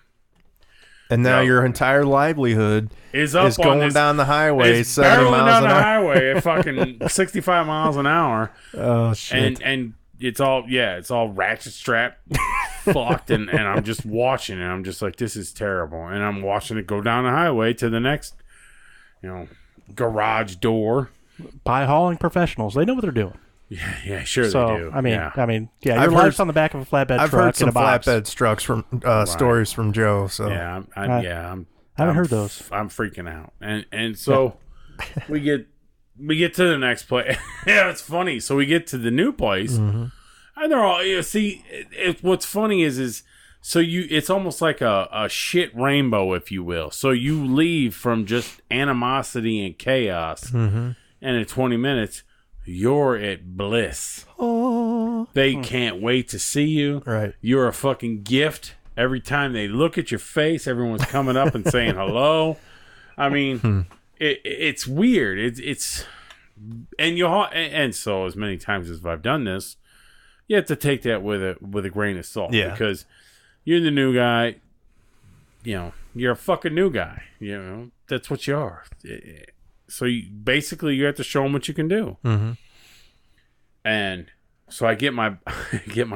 [SPEAKER 1] And now your entire livelihood is going down the highway, 70 miles
[SPEAKER 2] down
[SPEAKER 1] an
[SPEAKER 2] the
[SPEAKER 1] hour.
[SPEAKER 2] highway at fucking 65 miles an hour.
[SPEAKER 1] Oh shit!
[SPEAKER 2] And it's all ratchet strap fucked, and I'm just watching it. I'm just like, this is terrible, and I'm watching it go down the highway to the next, garage door.
[SPEAKER 3] By hauling professionals, they know what they're doing.
[SPEAKER 2] Yeah, sure they do.
[SPEAKER 3] I mean, your life's on the back of a flatbed truck.
[SPEAKER 1] I've heard some
[SPEAKER 3] in a box.
[SPEAKER 1] flatbed trucks from stories from Joe. So
[SPEAKER 2] yeah, I
[SPEAKER 3] haven't heard those.
[SPEAKER 2] I'm freaking out, and so we get to the next place. Yeah, it's funny. So we get to the new place, and they're all what's funny is so it's almost like a shit rainbow, if you will. So you leave from just animosity and chaos, and in 20 minutes. You're at bliss. Oh. They can't wait to see you.
[SPEAKER 1] Right.
[SPEAKER 2] You're a fucking gift. Every time they look at your face, everyone's coming up and saying hello. I mean, it's weird. It's and so as many times as I've done this, you have to take that with a grain of salt.
[SPEAKER 1] Yeah.
[SPEAKER 2] Because you're the new guy. You're a fucking new guy. That's what you are. So you have to show them what you can do. And so I get my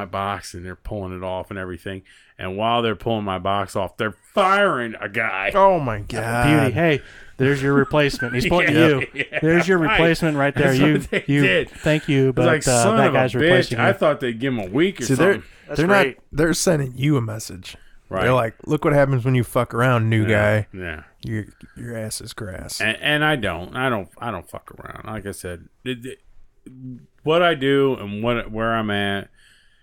[SPEAKER 2] box, and they're pulling it off and everything. And while they're pulling my box off, they're firing a guy.
[SPEAKER 1] Oh my God!
[SPEAKER 3] Beauty. Hey, there's your replacement. He's pointing to you. Yeah, there's your replacement right there. You did. Thank you, but
[SPEAKER 2] like, that
[SPEAKER 3] guy's replacing you.
[SPEAKER 2] I thought they'd give him a week or something.
[SPEAKER 1] They're sending you a message.
[SPEAKER 2] Right.
[SPEAKER 1] They're like, look what happens when you fuck around, new guy.
[SPEAKER 2] Yeah.
[SPEAKER 1] Your ass is grass.
[SPEAKER 2] And I don't fuck around. Like I said, what I do and where I'm at,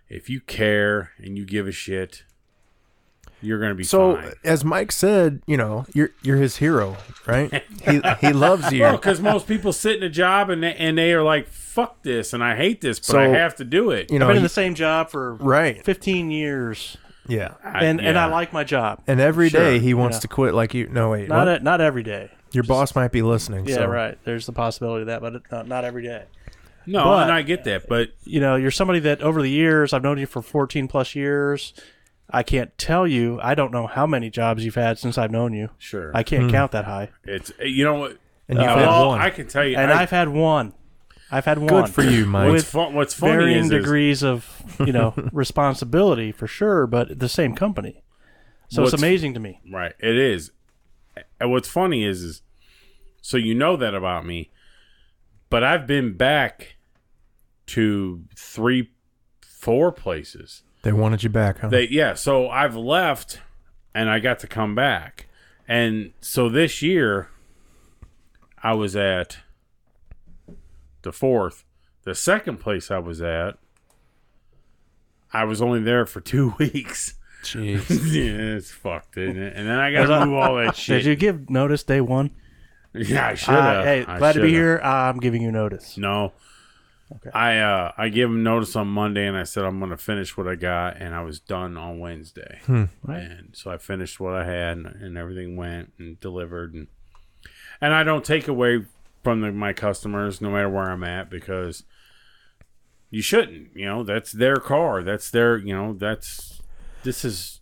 [SPEAKER 2] if you care and you give a shit, you're going to be fine.
[SPEAKER 1] So, as Mike said, you're his hero, right? he loves you.
[SPEAKER 2] Well, because most people sit in a job and they are like, fuck this and I hate this, but I have to do it.
[SPEAKER 3] I've been in the same job for 15 years.
[SPEAKER 1] Yeah.
[SPEAKER 3] And I like my job.
[SPEAKER 1] And every day he wants to quit like you. No, wait.
[SPEAKER 3] Not every day.
[SPEAKER 1] Your boss might be listening.
[SPEAKER 3] Yeah,
[SPEAKER 1] so.
[SPEAKER 3] right. There's the possibility of that, but not every day.
[SPEAKER 2] No, and I get that. But,
[SPEAKER 3] you're somebody that over the years, I've known you for 14 plus years. I can't tell you. I don't know how many jobs you've had since I've known you.
[SPEAKER 2] Sure.
[SPEAKER 3] I can't count that high.
[SPEAKER 2] It's, you know what?
[SPEAKER 1] And you've had one.
[SPEAKER 2] I can tell you.
[SPEAKER 3] And I've had one.
[SPEAKER 1] Good for you, Mike.
[SPEAKER 3] With
[SPEAKER 2] what's funny
[SPEAKER 3] varying degrees of responsibility for sure, but the same company. So it's amazing to me.
[SPEAKER 2] Right, it is. And what's funny is so you know that about me, but I've been back to 3-4 places.
[SPEAKER 1] They wanted you back, huh?
[SPEAKER 2] So I've left, and I got to come back, and so this year I was at the 4th. The second place I was at, I was only there for 2 weeks.
[SPEAKER 1] Jeez.
[SPEAKER 2] Yeah, it's fucked, isn't it? And then I got to move all that shit.
[SPEAKER 3] Did you give notice day one?
[SPEAKER 2] Yeah, I should have.
[SPEAKER 3] Hey, glad to be here. I'm giving you notice.
[SPEAKER 2] No. Okay. I gave him notice on Monday, and I said I'm going to finish what I got, and I was done on Wednesday.
[SPEAKER 3] Right.
[SPEAKER 2] And so I finished what I had, and everything went and delivered. And I don't take away from my customers, no matter where I'm at, because you shouldn't. That's their car. That's their. This is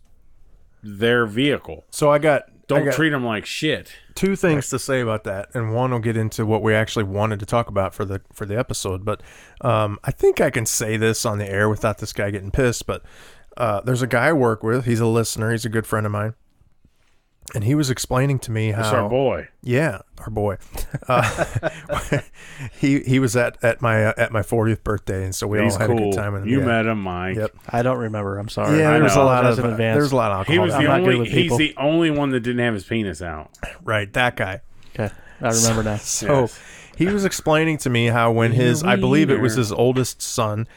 [SPEAKER 2] their vehicle.
[SPEAKER 1] So I got
[SPEAKER 2] treat them like shit.
[SPEAKER 1] Two things to say about that, and one will get into what we actually wanted to talk about for the episode. But I think I can say this on the air without this guy getting pissed. But there's a guy I work with. He's a listener. He's a good friend of mine. And he was explaining to me how...
[SPEAKER 2] It's our boy.
[SPEAKER 1] Yeah, our boy. He was at my 40th birthday, and so we all had a good time with him.
[SPEAKER 2] You met him, Mike.
[SPEAKER 1] Yep.
[SPEAKER 3] I don't remember. I'm sorry.
[SPEAKER 1] Yeah, there was a lot of alcohol.
[SPEAKER 2] He's the only one that didn't have his penis out.
[SPEAKER 1] Right, that guy.
[SPEAKER 3] Okay, I remember now.
[SPEAKER 1] So yes. He was explaining to me how when I believe it was his oldest son,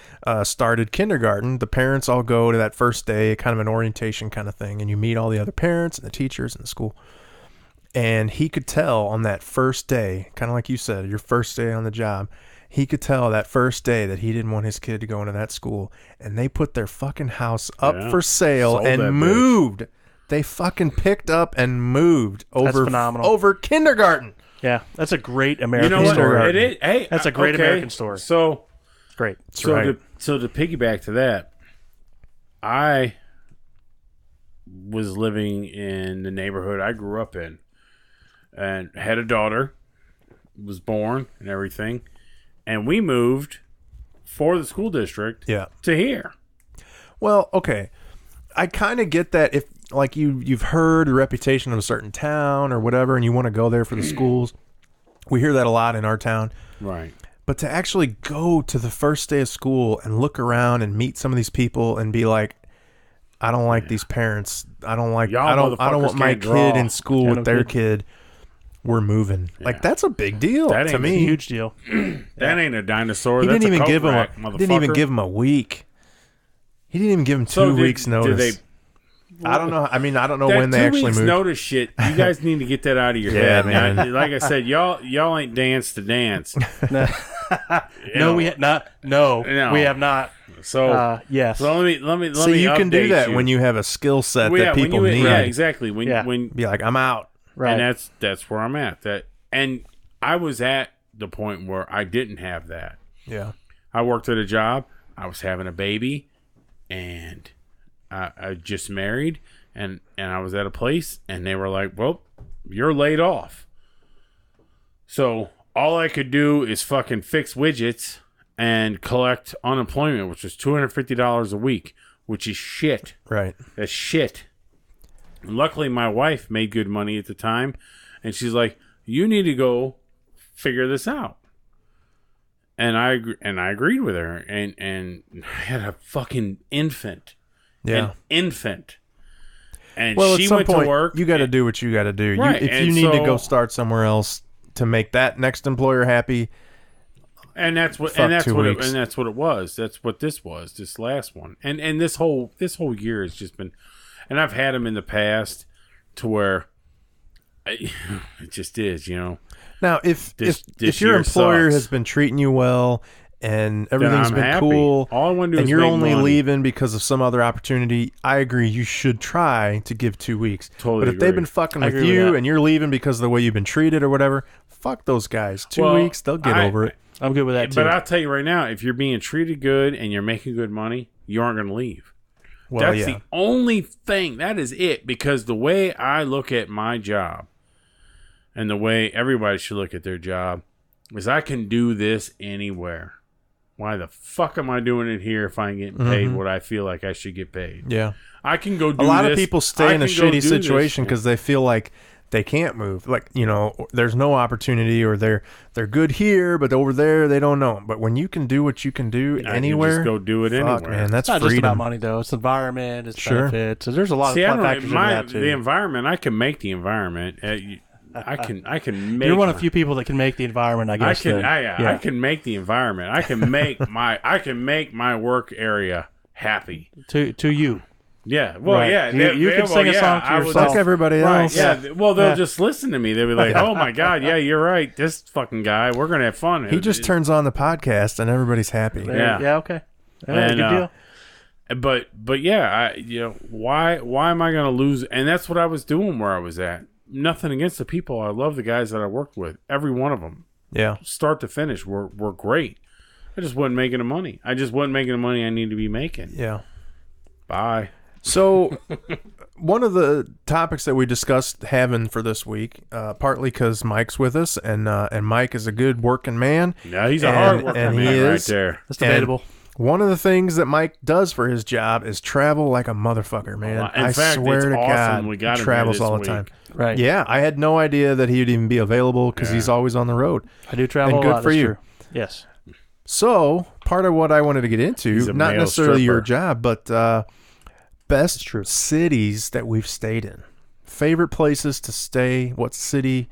[SPEAKER 1] started kindergarten, the parents all go to that first day, kind of an orientation kind of thing, and you meet all the other parents and the teachers in the school. And he could tell on that first day, kind of like you said, your first day on the job, he could tell that first day that he didn't want his kid to go into that school. And they put their fucking house up for sale and moved. Bitch. They fucking picked up and moved over kindergarten.
[SPEAKER 3] Yeah, that's a great American story.
[SPEAKER 2] It is. Hey,
[SPEAKER 3] that's a great American story.
[SPEAKER 2] So
[SPEAKER 3] it's great.
[SPEAKER 2] To piggyback to that, I was living in the neighborhood I grew up in, and had a daughter, was born and everything, and we moved for the school district. To here.
[SPEAKER 1] Well, okay, I kind of get that if. Like you've heard the reputation of a certain town or whatever, and you want to go there for the schools. We hear that a lot in our town.
[SPEAKER 2] Right.
[SPEAKER 1] But to actually go to the first day of school and look around and meet some of these people and be like, I don't like these parents. I don't want my kid in school with their kid. We're moving. Yeah. Like, that's a big deal to me.
[SPEAKER 3] A huge deal.
[SPEAKER 2] That ain't a dinosaur.
[SPEAKER 1] He
[SPEAKER 2] That's
[SPEAKER 1] didn't even
[SPEAKER 2] give him
[SPEAKER 1] didn't even give him a week. He didn't even give him 2 weeks notice. I don't know. I mean, I don't know when they actually moved.
[SPEAKER 2] Notice shit. You guys need to get that out of your head, man. Like I said, y'all ain't danced to dance.
[SPEAKER 3] No, we have not. No, we have not.
[SPEAKER 2] So
[SPEAKER 3] yes.
[SPEAKER 2] So let me.
[SPEAKER 1] So you can do that when you have a skill set that people need.
[SPEAKER 2] Yeah, exactly. When
[SPEAKER 1] be like, I'm out.
[SPEAKER 2] Right. And that's where I'm at. And I was at the point where I didn't have that.
[SPEAKER 1] Yeah.
[SPEAKER 2] I worked at a job. I was having a baby, and I just married, and I was at a place, and they were like, well, you're laid off. So all I could do is fucking fix widgets and collect unemployment, which was $250 a week, which is shit.
[SPEAKER 1] Right.
[SPEAKER 2] That's shit. And luckily, my wife made good money at the time, and she's like, you need to go figure this out. And I agreed with her, and I had a fucking infant.
[SPEAKER 1] Yeah.
[SPEAKER 2] An infant. And
[SPEAKER 1] well,
[SPEAKER 2] she
[SPEAKER 1] at some
[SPEAKER 2] went
[SPEAKER 1] point,
[SPEAKER 2] to work.
[SPEAKER 1] You got to do what you got to do.
[SPEAKER 2] Right.
[SPEAKER 1] If you need to go start somewhere else to make that next employer happy,
[SPEAKER 2] and that's what it was. That's what this was. This last one, and this whole year has just been. And I've had them in the past to where it just is,
[SPEAKER 1] Now, if your employer has been treating you well. And everything's been happy. Cool.
[SPEAKER 2] All I want to do
[SPEAKER 1] and
[SPEAKER 2] is
[SPEAKER 1] you're only
[SPEAKER 2] money.
[SPEAKER 1] leaving because of some other opportunity. I agree. You should try to give 2 weeks.
[SPEAKER 2] Totally.
[SPEAKER 1] But if they've been fucking with you and you're leaving because of the way you've been treated or whatever, fuck those guys. 2 weeks, they'll get over it.
[SPEAKER 3] I'm good with that too.
[SPEAKER 2] But I'll tell you right now, if you're being treated good and you're making good money, you aren't going to leave. Well, that's the only thing. That is it. Because the way I look at my job and the way everybody should look at their job is I can do this anywhere. Why the fuck am I doing it here if I ain't getting paid what I feel like I should get paid?
[SPEAKER 1] Yeah.
[SPEAKER 2] I can go do this.
[SPEAKER 1] A lot of people stay in a shitty situation because they feel like they can't move. Like, there's no opportunity, or they're good here, but over there they don't know. But when you can do what you can do anywhere,
[SPEAKER 2] just go do it anywhere.
[SPEAKER 1] Man, that's
[SPEAKER 3] not
[SPEAKER 1] freedom.
[SPEAKER 3] Just about money, though. It's environment, it's benefits. So there's a lot of factors in that, too.
[SPEAKER 2] The environment, I can make the environment. I can make.
[SPEAKER 3] You're one of the few people that can make the environment. I guess
[SPEAKER 2] I can make the environment. I can make my work area happy
[SPEAKER 3] to you.
[SPEAKER 2] Yeah. Well,
[SPEAKER 3] right.
[SPEAKER 2] yeah.
[SPEAKER 3] You can sing a song to yourself.
[SPEAKER 1] Like everybody else.
[SPEAKER 2] Right, yeah. Well, they'll just listen to me. They'll be like, "Oh my god, yeah, you're right. This fucking guy. We're gonna have fun."
[SPEAKER 1] He just turns on the podcast and everybody's happy.
[SPEAKER 2] Yeah.
[SPEAKER 3] Yeah. Okay. Good deal.
[SPEAKER 2] But yeah, why am I gonna lose? And that's what I was doing where I was at. Nothing against the people. I love the guys that I worked with. Every one of them. start to finish were great. I just wasn't making the money. I need to be making.
[SPEAKER 1] Yeah.
[SPEAKER 2] Bye.
[SPEAKER 1] So, one of the topics that we discussed having for this week, partly because Mike's with us, and Mike is a good working man.
[SPEAKER 2] Yeah, he's a hard working man right there.
[SPEAKER 3] That's debatable.
[SPEAKER 1] One of the things that Mike does for his job is travel like a motherfucker, man.
[SPEAKER 2] In fact,
[SPEAKER 1] swear to
[SPEAKER 2] awesome.
[SPEAKER 1] God, he travels all the time.
[SPEAKER 3] Right.
[SPEAKER 1] Yeah, I had no idea that he would even be available because he's always on the road.
[SPEAKER 3] I do travel
[SPEAKER 1] and
[SPEAKER 3] a lot.
[SPEAKER 1] good for you.
[SPEAKER 3] True. Yes.
[SPEAKER 1] So, part of what I wanted to get into, not necessarily your job, but best cities that we've stayed in. Favorite places to stay, what city.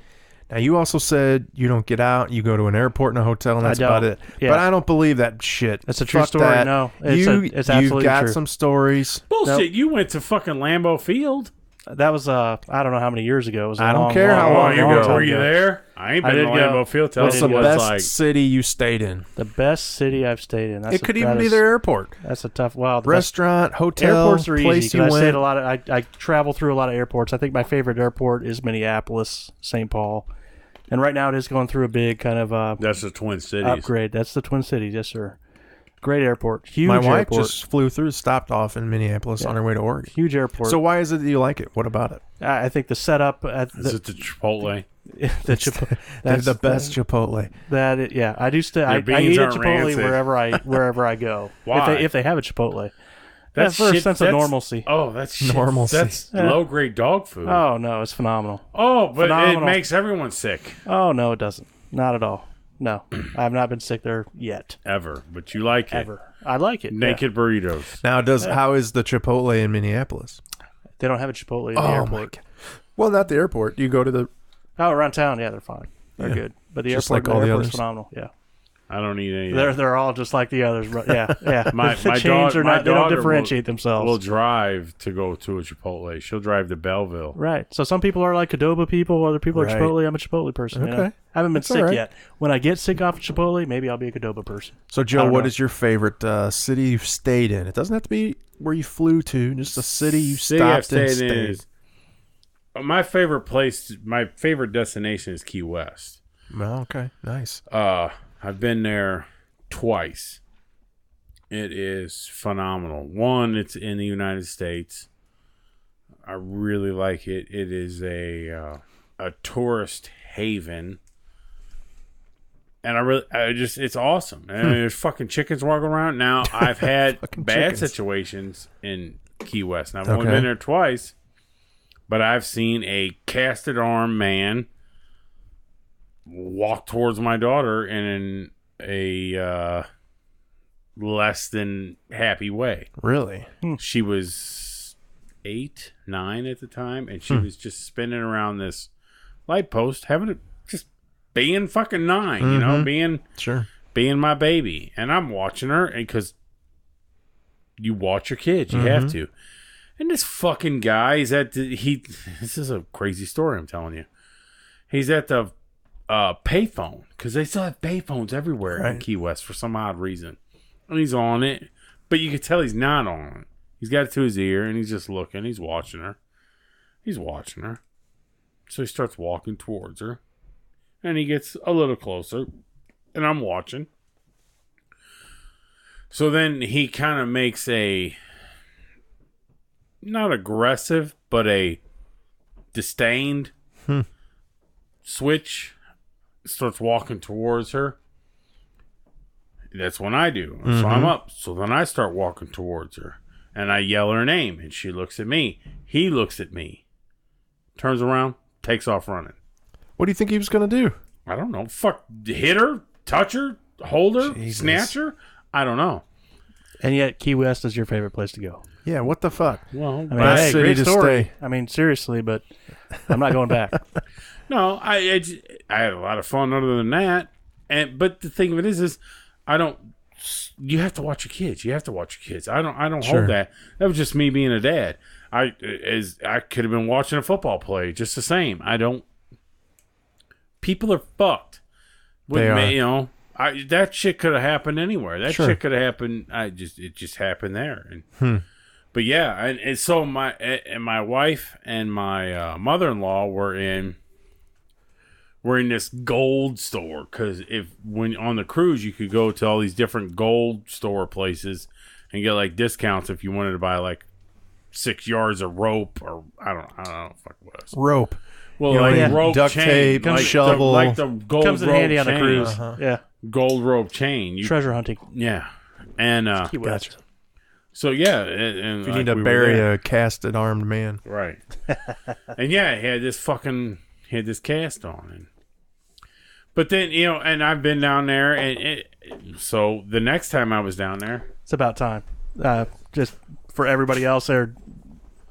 [SPEAKER 1] Now, you also said you don't get out. You go to an airport and a hotel, and that's about it. Yeah. But I don't believe that shit.
[SPEAKER 3] That's a true story. That. No, it's absolutely
[SPEAKER 1] you've got
[SPEAKER 3] true.
[SPEAKER 1] some stories.
[SPEAKER 2] Bullshit. Nope. You went to fucking Lambeau Field.
[SPEAKER 3] That was I don't know how many years ago. It was
[SPEAKER 1] I don't care how long ago.
[SPEAKER 2] Were you there? I ain't been to Lambeau Field.
[SPEAKER 1] What's the best city you stayed in?
[SPEAKER 3] The best city I've stayed in.
[SPEAKER 1] It could even be their airport.
[SPEAKER 3] That's a tough. Wow.
[SPEAKER 1] Restaurant, hotel,
[SPEAKER 3] airports are
[SPEAKER 1] place
[SPEAKER 3] easy.
[SPEAKER 1] You went.
[SPEAKER 3] I stayed a lot of. I travel through a lot of airports. I think my favorite airport is Minneapolis, St. Paul, and right now it is going through a big kind of.
[SPEAKER 2] That's the Twin Cities
[SPEAKER 3] upgrade. That's the Twin Cities, yes, sir. Great airport. Huge
[SPEAKER 1] My
[SPEAKER 3] airport.
[SPEAKER 1] wife just flew through, stopped off in Minneapolis on her way to Oregon.
[SPEAKER 3] Huge airport.
[SPEAKER 1] So why is it that you like it? What about it?
[SPEAKER 3] I think the setup.
[SPEAKER 2] Is it the Chipotle?
[SPEAKER 1] That's the best Chipotle.
[SPEAKER 3] I do stay. I eat at Chipotle wherever I go.
[SPEAKER 2] Why?
[SPEAKER 3] If they have a Chipotle.
[SPEAKER 2] That's
[SPEAKER 3] for a sense of normalcy.
[SPEAKER 2] Oh, that's shit.
[SPEAKER 1] Normalcy.
[SPEAKER 2] That's low-grade dog food.
[SPEAKER 3] Oh, no, it's phenomenal.
[SPEAKER 2] Oh, but it makes everyone sick.
[SPEAKER 3] Oh, no, it doesn't. Not at all. No, I have not been sick there yet.
[SPEAKER 2] Ever. But you like it.
[SPEAKER 3] Ever. I like it.
[SPEAKER 2] Naked burritos.
[SPEAKER 1] Now, how is the Chipotle in Minneapolis?
[SPEAKER 3] They don't have a Chipotle in the airport.
[SPEAKER 1] Well, not the airport. You go to the...
[SPEAKER 3] Oh, around town, yeah, they're fine. They're good. But the
[SPEAKER 1] just
[SPEAKER 3] airport,
[SPEAKER 1] like all the others.
[SPEAKER 3] is phenomenal, yeah.
[SPEAKER 2] I don't eat any of that.
[SPEAKER 3] They're all just like the others. Yeah.
[SPEAKER 2] My
[SPEAKER 3] they don't differentiate themselves.
[SPEAKER 2] Will drive to go to a Chipotle. She'll drive to Belleville.
[SPEAKER 3] Right. So some people are like Qdoba people. Other people are Chipotle. I'm a Chipotle person.
[SPEAKER 1] Okay.
[SPEAKER 3] You know? I haven't been sick yet. When I get sick off of Chipotle, maybe I'll be a Qdoba person.
[SPEAKER 1] So, Joe, what is your favorite city you've stayed in? It doesn't have to be where you flew to. Just a city you stopped and stayed.
[SPEAKER 2] My favorite place, my favorite destination is Key West.
[SPEAKER 1] Well, okay. Nice.
[SPEAKER 2] I've been there twice. It is phenomenal. One, it's in the United States. I really like it. It is a tourist haven. And it's awesome. And there's fucking chickens walking around. Now, I've had bad situations in Key West. And I've only been there twice. But I've seen a casted arm man walk towards my daughter in a less than happy way.
[SPEAKER 1] Really?
[SPEAKER 2] She was 8, 9 at the time, and she was just spinning around this light post, just being fucking 9, you know, being my baby. And I'm watching her, because you watch your kids, you have to. And this fucking guy, this is a crazy story I'm telling you. He's at the payphone, because they still have payphones everywhere in Key West for some odd reason. And he's on it, but you can tell he's not on it. He's got it to his ear, and he's just looking. He's watching her. So he starts walking towards her, and he gets a little closer, and I'm watching. So then he kind of makes not aggressive, but a disdained switch, starts walking towards her. That's when I do. So I'm up. So then I start walking towards her, and I yell her name, and she looks at me. He looks at me, turns around, takes off running.
[SPEAKER 1] What do you think he was going to do?
[SPEAKER 2] I don't know. Fuck, hit her, touch her, hold her, snatch her? I don't know.
[SPEAKER 3] And yet Key West is your favorite place to go.
[SPEAKER 1] Yeah, what the fuck?
[SPEAKER 3] Well, I mean, hey, great story. Stay. I mean, seriously, but I'm not going back.
[SPEAKER 2] No, I had a lot of fun other than that. But the thing of it is I don't. You have to watch your kids. I don't hold that. That was just me being a dad. I could have been watching a football play just the same. I don't. People are fucked.
[SPEAKER 1] They are.
[SPEAKER 2] You know, that shit could have happened anywhere. That shit could have happened. It just happened there. But yeah, and so my wife and my mother-in-law were we're in this gold store. Because when on the cruise, you could go to all these different gold store places and get like discounts if you wanted to buy like 6 yards of rope or I don't know what the fuck it was.
[SPEAKER 1] Rope.
[SPEAKER 2] Well, like rope
[SPEAKER 1] duct
[SPEAKER 2] chain,
[SPEAKER 1] tape,
[SPEAKER 2] like
[SPEAKER 1] shovel.
[SPEAKER 2] like the gold
[SPEAKER 3] Comes in
[SPEAKER 2] rope
[SPEAKER 3] handy
[SPEAKER 2] chain.
[SPEAKER 3] on a cruise. Yeah.
[SPEAKER 2] Gold rope chain.
[SPEAKER 3] Treasure hunting.
[SPEAKER 2] Yeah. And
[SPEAKER 3] Gotcha.
[SPEAKER 2] so yeah, and
[SPEAKER 1] If you need to bury a casted armed man.
[SPEAKER 2] right. And yeah, he had this cast on. But then, and I've been down there, and so the next time I was down there.
[SPEAKER 3] It's about time. Just for everybody else there,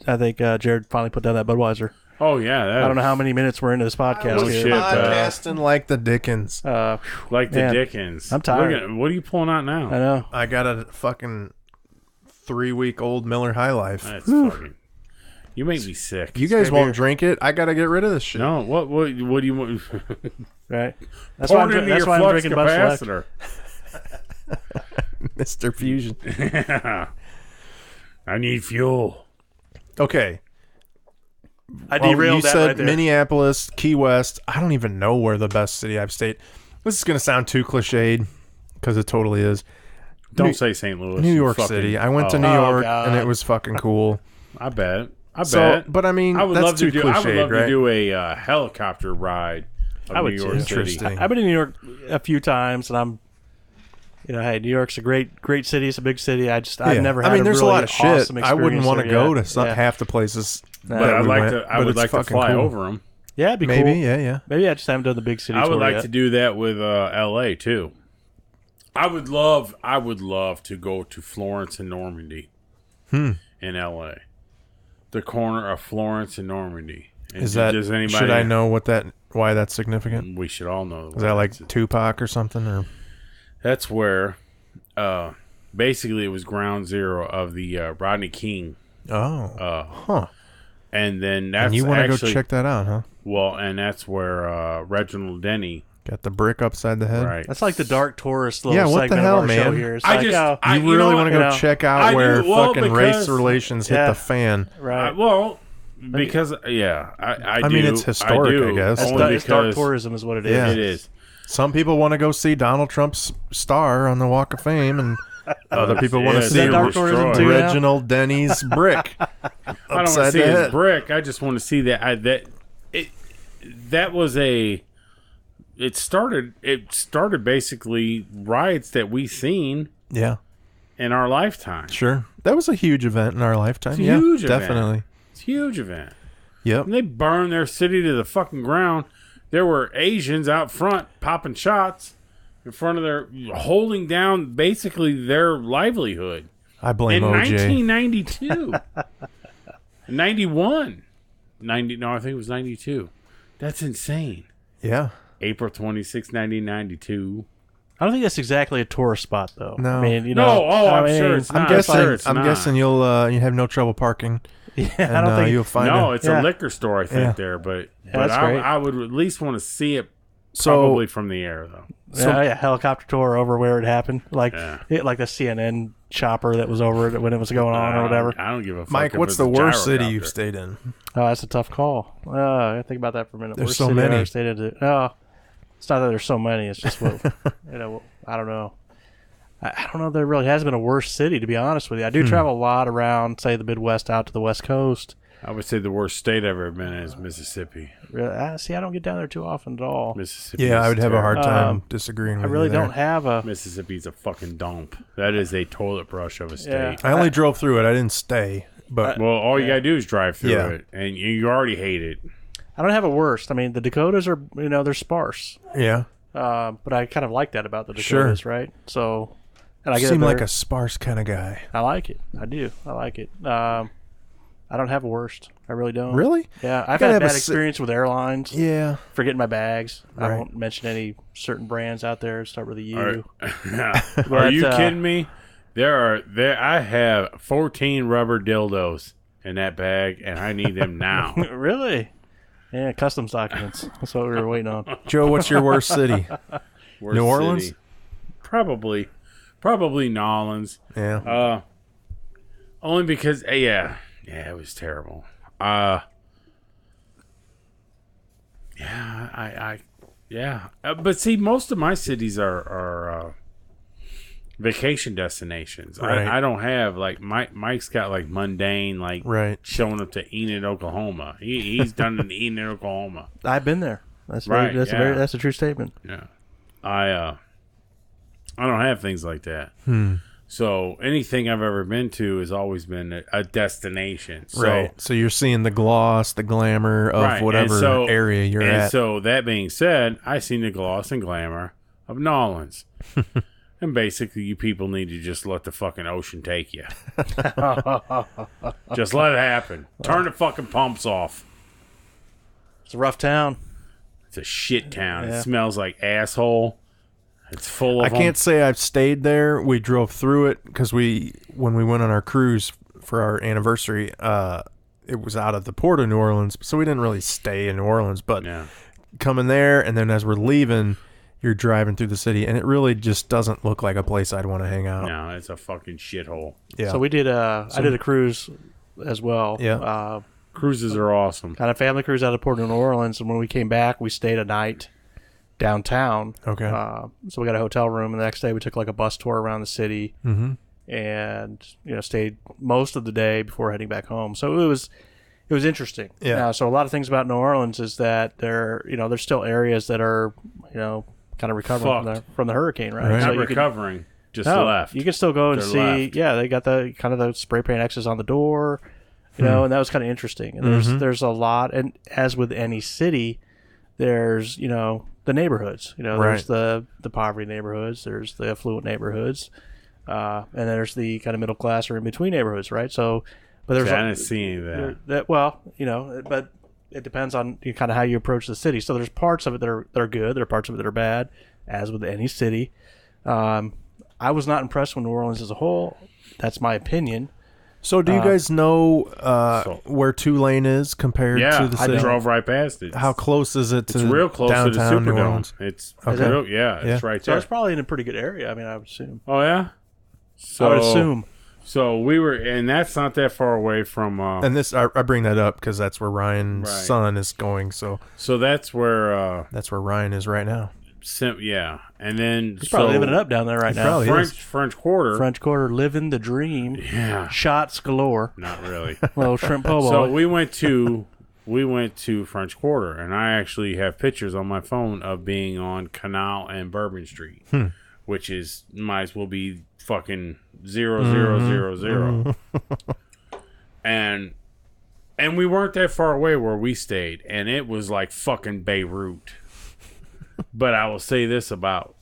[SPEAKER 3] I think Jared finally put down that Budweiser.
[SPEAKER 2] Oh, yeah.
[SPEAKER 3] I don't know how many minutes we're into this podcast.
[SPEAKER 2] Oh, shit.
[SPEAKER 1] Podcasting like the Dickens.
[SPEAKER 2] Like the Dickens.
[SPEAKER 3] I'm tired.
[SPEAKER 2] What are you pulling out now?
[SPEAKER 3] I know.
[SPEAKER 1] I got a fucking 3-week-old Miller High Life.
[SPEAKER 2] That's fucking... You make me sick.
[SPEAKER 1] You guys won't drink it. I got to get rid of this shit.
[SPEAKER 2] No, what do you want?
[SPEAKER 3] Right. That's
[SPEAKER 2] Pour
[SPEAKER 3] why
[SPEAKER 2] it into your
[SPEAKER 3] I'm
[SPEAKER 2] flux
[SPEAKER 3] drinking Bud Select.
[SPEAKER 2] capacitor.
[SPEAKER 1] Mr. Fusion.
[SPEAKER 2] I need fuel.
[SPEAKER 1] Okay.
[SPEAKER 3] I derailed
[SPEAKER 1] you
[SPEAKER 3] that
[SPEAKER 1] said
[SPEAKER 3] right there.
[SPEAKER 1] Minneapolis, Key West. I don't even know where the best city I've stayed. This is going to sound too cliched because it totally is.
[SPEAKER 2] Don't say St. Louis.
[SPEAKER 1] New York City. I went to New York and it was fucking cool.
[SPEAKER 2] I bet.
[SPEAKER 1] But I mean,
[SPEAKER 2] I would
[SPEAKER 1] that's
[SPEAKER 2] love
[SPEAKER 1] too
[SPEAKER 2] to do.
[SPEAKER 1] cliched,
[SPEAKER 2] I would love
[SPEAKER 1] right?
[SPEAKER 2] to do a helicopter ride of New York City.
[SPEAKER 1] Interesting.
[SPEAKER 3] I've been in New York a few times, and I'm, hey, New York's a great city. It's a big city. I've never had.
[SPEAKER 1] There's
[SPEAKER 3] really
[SPEAKER 1] a lot of shit.
[SPEAKER 3] awesome
[SPEAKER 1] I wouldn't want to go to
[SPEAKER 3] yet.
[SPEAKER 1] half the places.
[SPEAKER 2] But I would like to fly
[SPEAKER 1] cool.
[SPEAKER 2] over them.
[SPEAKER 3] Yeah, it'd be
[SPEAKER 1] Maybe,
[SPEAKER 3] cool.
[SPEAKER 1] yeah.
[SPEAKER 3] Maybe I just haven't done the big city.
[SPEAKER 2] I would
[SPEAKER 3] tour
[SPEAKER 2] like
[SPEAKER 3] yet.
[SPEAKER 2] to do that with L.A. too. I would love to go to Florence and Normandy in L.A. The corner of Florence and Normandy. And does anybody?
[SPEAKER 1] Should I know why that's significant?
[SPEAKER 2] We should all know.
[SPEAKER 1] Is that like Tupac or something? Or
[SPEAKER 2] that's where, basically, it was ground zero of the Rodney King.
[SPEAKER 1] Huh.
[SPEAKER 2] And then that's
[SPEAKER 1] and you want to go check that out, huh?
[SPEAKER 2] Well, and that's where Reginald Denny
[SPEAKER 1] got the brick upside the head.
[SPEAKER 2] Right.
[SPEAKER 3] That's like the dark tourist little
[SPEAKER 1] what
[SPEAKER 3] segment
[SPEAKER 1] the hell,
[SPEAKER 3] of our
[SPEAKER 1] man?
[SPEAKER 3] show here. It's
[SPEAKER 2] I
[SPEAKER 3] like,
[SPEAKER 2] just-
[SPEAKER 3] oh,
[SPEAKER 1] You really want to go check out where fucking race relations hit the fan?
[SPEAKER 3] right.
[SPEAKER 2] Because I
[SPEAKER 1] mean, it's historic, I guess.
[SPEAKER 3] It's dark tourism is what it is.
[SPEAKER 1] Yeah.
[SPEAKER 2] It is.
[SPEAKER 1] Some people want to go see Donald Trump's star on the Walk of Fame, and other people want to see
[SPEAKER 3] dark tourism too?
[SPEAKER 1] Reginald Denny's brick.
[SPEAKER 2] I don't want to see his brick. I just want to see that. That was a. It started basically riots that we seen.
[SPEAKER 1] Yeah.
[SPEAKER 2] In our lifetime.
[SPEAKER 1] Sure. That was a huge event in our lifetime.
[SPEAKER 2] It's a huge event.
[SPEAKER 1] Definitely.
[SPEAKER 2] It's a huge event.
[SPEAKER 1] Yep.
[SPEAKER 2] And they burned their city to the fucking ground. There were Asians out front popping shots in front of holding down basically their livelihood.
[SPEAKER 1] I blame
[SPEAKER 2] in
[SPEAKER 1] OJ.
[SPEAKER 2] 1992. 91. I think it was 92. That's insane.
[SPEAKER 1] Yeah.
[SPEAKER 2] April 26, 1992.
[SPEAKER 3] I don't think that's exactly a tourist spot, though.
[SPEAKER 1] No.
[SPEAKER 3] I mean,
[SPEAKER 2] I'm sure it's not.
[SPEAKER 1] I'm guessing you'll you have no trouble parking.
[SPEAKER 3] Yeah,
[SPEAKER 1] and,
[SPEAKER 3] I don't think
[SPEAKER 1] you'll find
[SPEAKER 2] it's a liquor store, I think, there. But I would at least want to see it probably from the air, though.
[SPEAKER 3] Helicopter tour over where it happened, like the CNN chopper that was over it when it was going on or whatever.
[SPEAKER 2] I don't give a fuck.
[SPEAKER 1] Mike, what's the worst city you've stayed in?
[SPEAKER 3] Oh, that's a tough call. I gotta think about that for a minute.
[SPEAKER 1] There's so many.
[SPEAKER 3] It's not that there's so many. It's just what I don't know. I don't know if there really has been a worse city, to be honest with you. I do travel a lot around, say, the Midwest out to the West Coast.
[SPEAKER 2] I would say the worst state I've ever been in is Mississippi.
[SPEAKER 3] Really? See, I don't get down there too often at all.
[SPEAKER 2] Mississippi.
[SPEAKER 1] Yeah, I would have a hard time disagreeing with you.
[SPEAKER 3] I really
[SPEAKER 1] there.
[SPEAKER 3] don't have a...
[SPEAKER 2] Mississippi's a fucking dump. That is a toilet brush of a state.
[SPEAKER 3] Yeah.
[SPEAKER 1] I only drove through it. I didn't stay. But
[SPEAKER 2] well, all you gotta do is drive through it, and you already hate it.
[SPEAKER 3] I don't have a worst. I mean, the Dakotas are, they're sparse.
[SPEAKER 1] Yeah.
[SPEAKER 3] But I kind of like that about the Dakotas, right? So... And I
[SPEAKER 1] seem like a sparse kind of guy.
[SPEAKER 3] I like it. I do. I like it. I don't have a worst. I really don't.
[SPEAKER 1] Really?
[SPEAKER 3] Yeah. I've had a bad experience with airlines.
[SPEAKER 1] Yeah.
[SPEAKER 3] Forgetting my bags.
[SPEAKER 1] Right.
[SPEAKER 3] I won't mention any certain brands out there. Start with a U.
[SPEAKER 2] Are you kidding me? I have 14 rubber dildos in that bag, and I need them now.
[SPEAKER 3] Really? Yeah, customs documents. That's what we were waiting on.
[SPEAKER 1] Joe, what's your worst city? New Orleans?
[SPEAKER 2] City? Probably New Orleans.
[SPEAKER 1] Yeah.
[SPEAKER 2] Only because, it was terrible. I Yeah. But see, most of my cities are vacation destinations.
[SPEAKER 1] Right.
[SPEAKER 2] I don't have, like, Mike's got, like, mundane, like, showing up to Enid, Oklahoma. He's done in Enid, Oklahoma.
[SPEAKER 3] I've been there. That's
[SPEAKER 2] right.
[SPEAKER 3] That's a true statement.
[SPEAKER 2] Yeah. I don't have things like that. So anything I've ever been to has always been a destination. So,
[SPEAKER 1] right. So you're seeing the gloss, the glamour of whatever area you're at.
[SPEAKER 2] And so that being said, I seen the gloss and glamour of Nolans. And basically, you people need to just let the fucking ocean take you. Just let it happen. Turn the fucking pumps off.
[SPEAKER 3] It's a rough town.
[SPEAKER 2] It's a shit town. Yeah. It smells like asshole. It's full of
[SPEAKER 1] I can't say I've stayed there. We drove through it because when we went on our cruise for our anniversary, it was out of the port of New Orleans, so we didn't really stay in New Orleans. But coming there, and then as we're leaving, you're driving through the city, and it really just doesn't look like a place I'd want to hang out.
[SPEAKER 2] No, it's a fucking shithole.
[SPEAKER 3] Yeah. So we did I did a cruise as well.
[SPEAKER 1] Yeah.
[SPEAKER 2] Cruises are awesome.
[SPEAKER 3] Kind of family cruise out of Port of New Orleans, and when we came back, we stayed a night downtown.
[SPEAKER 1] Okay.
[SPEAKER 3] So we got a hotel room, and the next day we took like a bus tour around the city, and stayed most of the day before heading back home. So it was interesting.
[SPEAKER 1] Yeah.
[SPEAKER 3] So a lot of things about New Orleans is that there's still areas that are kind of recovering from the hurricane, right?
[SPEAKER 2] So
[SPEAKER 3] not
[SPEAKER 2] recovering, just left.
[SPEAKER 3] You can still go and see.
[SPEAKER 2] Left.
[SPEAKER 3] Yeah, they got the kind of the spray paint X's on the door, and that was kind of interesting. And there's a lot, and as with any city, there's the neighborhoods. There's the poverty neighborhoods, there's the affluent neighborhoods, and then there's the kind of middle class or in between neighborhoods, right? So, but there's
[SPEAKER 2] I didn't see any of that.
[SPEAKER 3] But it depends on kind of how you approach the city. So there's parts of it that are good. There are parts of it that are bad, as with any city. I was not impressed with New Orleans as a whole. That's my opinion.
[SPEAKER 1] So do you guys know where Tulane is compared to the city?
[SPEAKER 2] I drove right past it.
[SPEAKER 1] How close is it to
[SPEAKER 2] real close
[SPEAKER 1] downtown
[SPEAKER 2] to the
[SPEAKER 1] New Orleans?
[SPEAKER 2] It's it's right
[SPEAKER 3] So
[SPEAKER 2] there.
[SPEAKER 3] it's probably in a pretty good area. I mean, I would assume.
[SPEAKER 2] Oh yeah. So
[SPEAKER 3] I would assume.
[SPEAKER 2] So we were, and that's not that far away from.
[SPEAKER 1] And this, I bring that up because that's where Ryan's son is going. So
[SPEAKER 2] that's where
[SPEAKER 1] Ryan is right now.
[SPEAKER 2] And then
[SPEAKER 3] he's probably living it up down there right now.
[SPEAKER 2] French Quarter,
[SPEAKER 3] living the dream.
[SPEAKER 2] Yeah,
[SPEAKER 3] shots galore.
[SPEAKER 2] Not really.
[SPEAKER 3] Well, shrimp po' boy.
[SPEAKER 2] So we went to French Quarter, and I actually have pictures on my phone of being on Canal and Bourbon Street, which is might as well be fucking 0, and we weren't that far away where we stayed, and it was like fucking Beirut. But I will say this about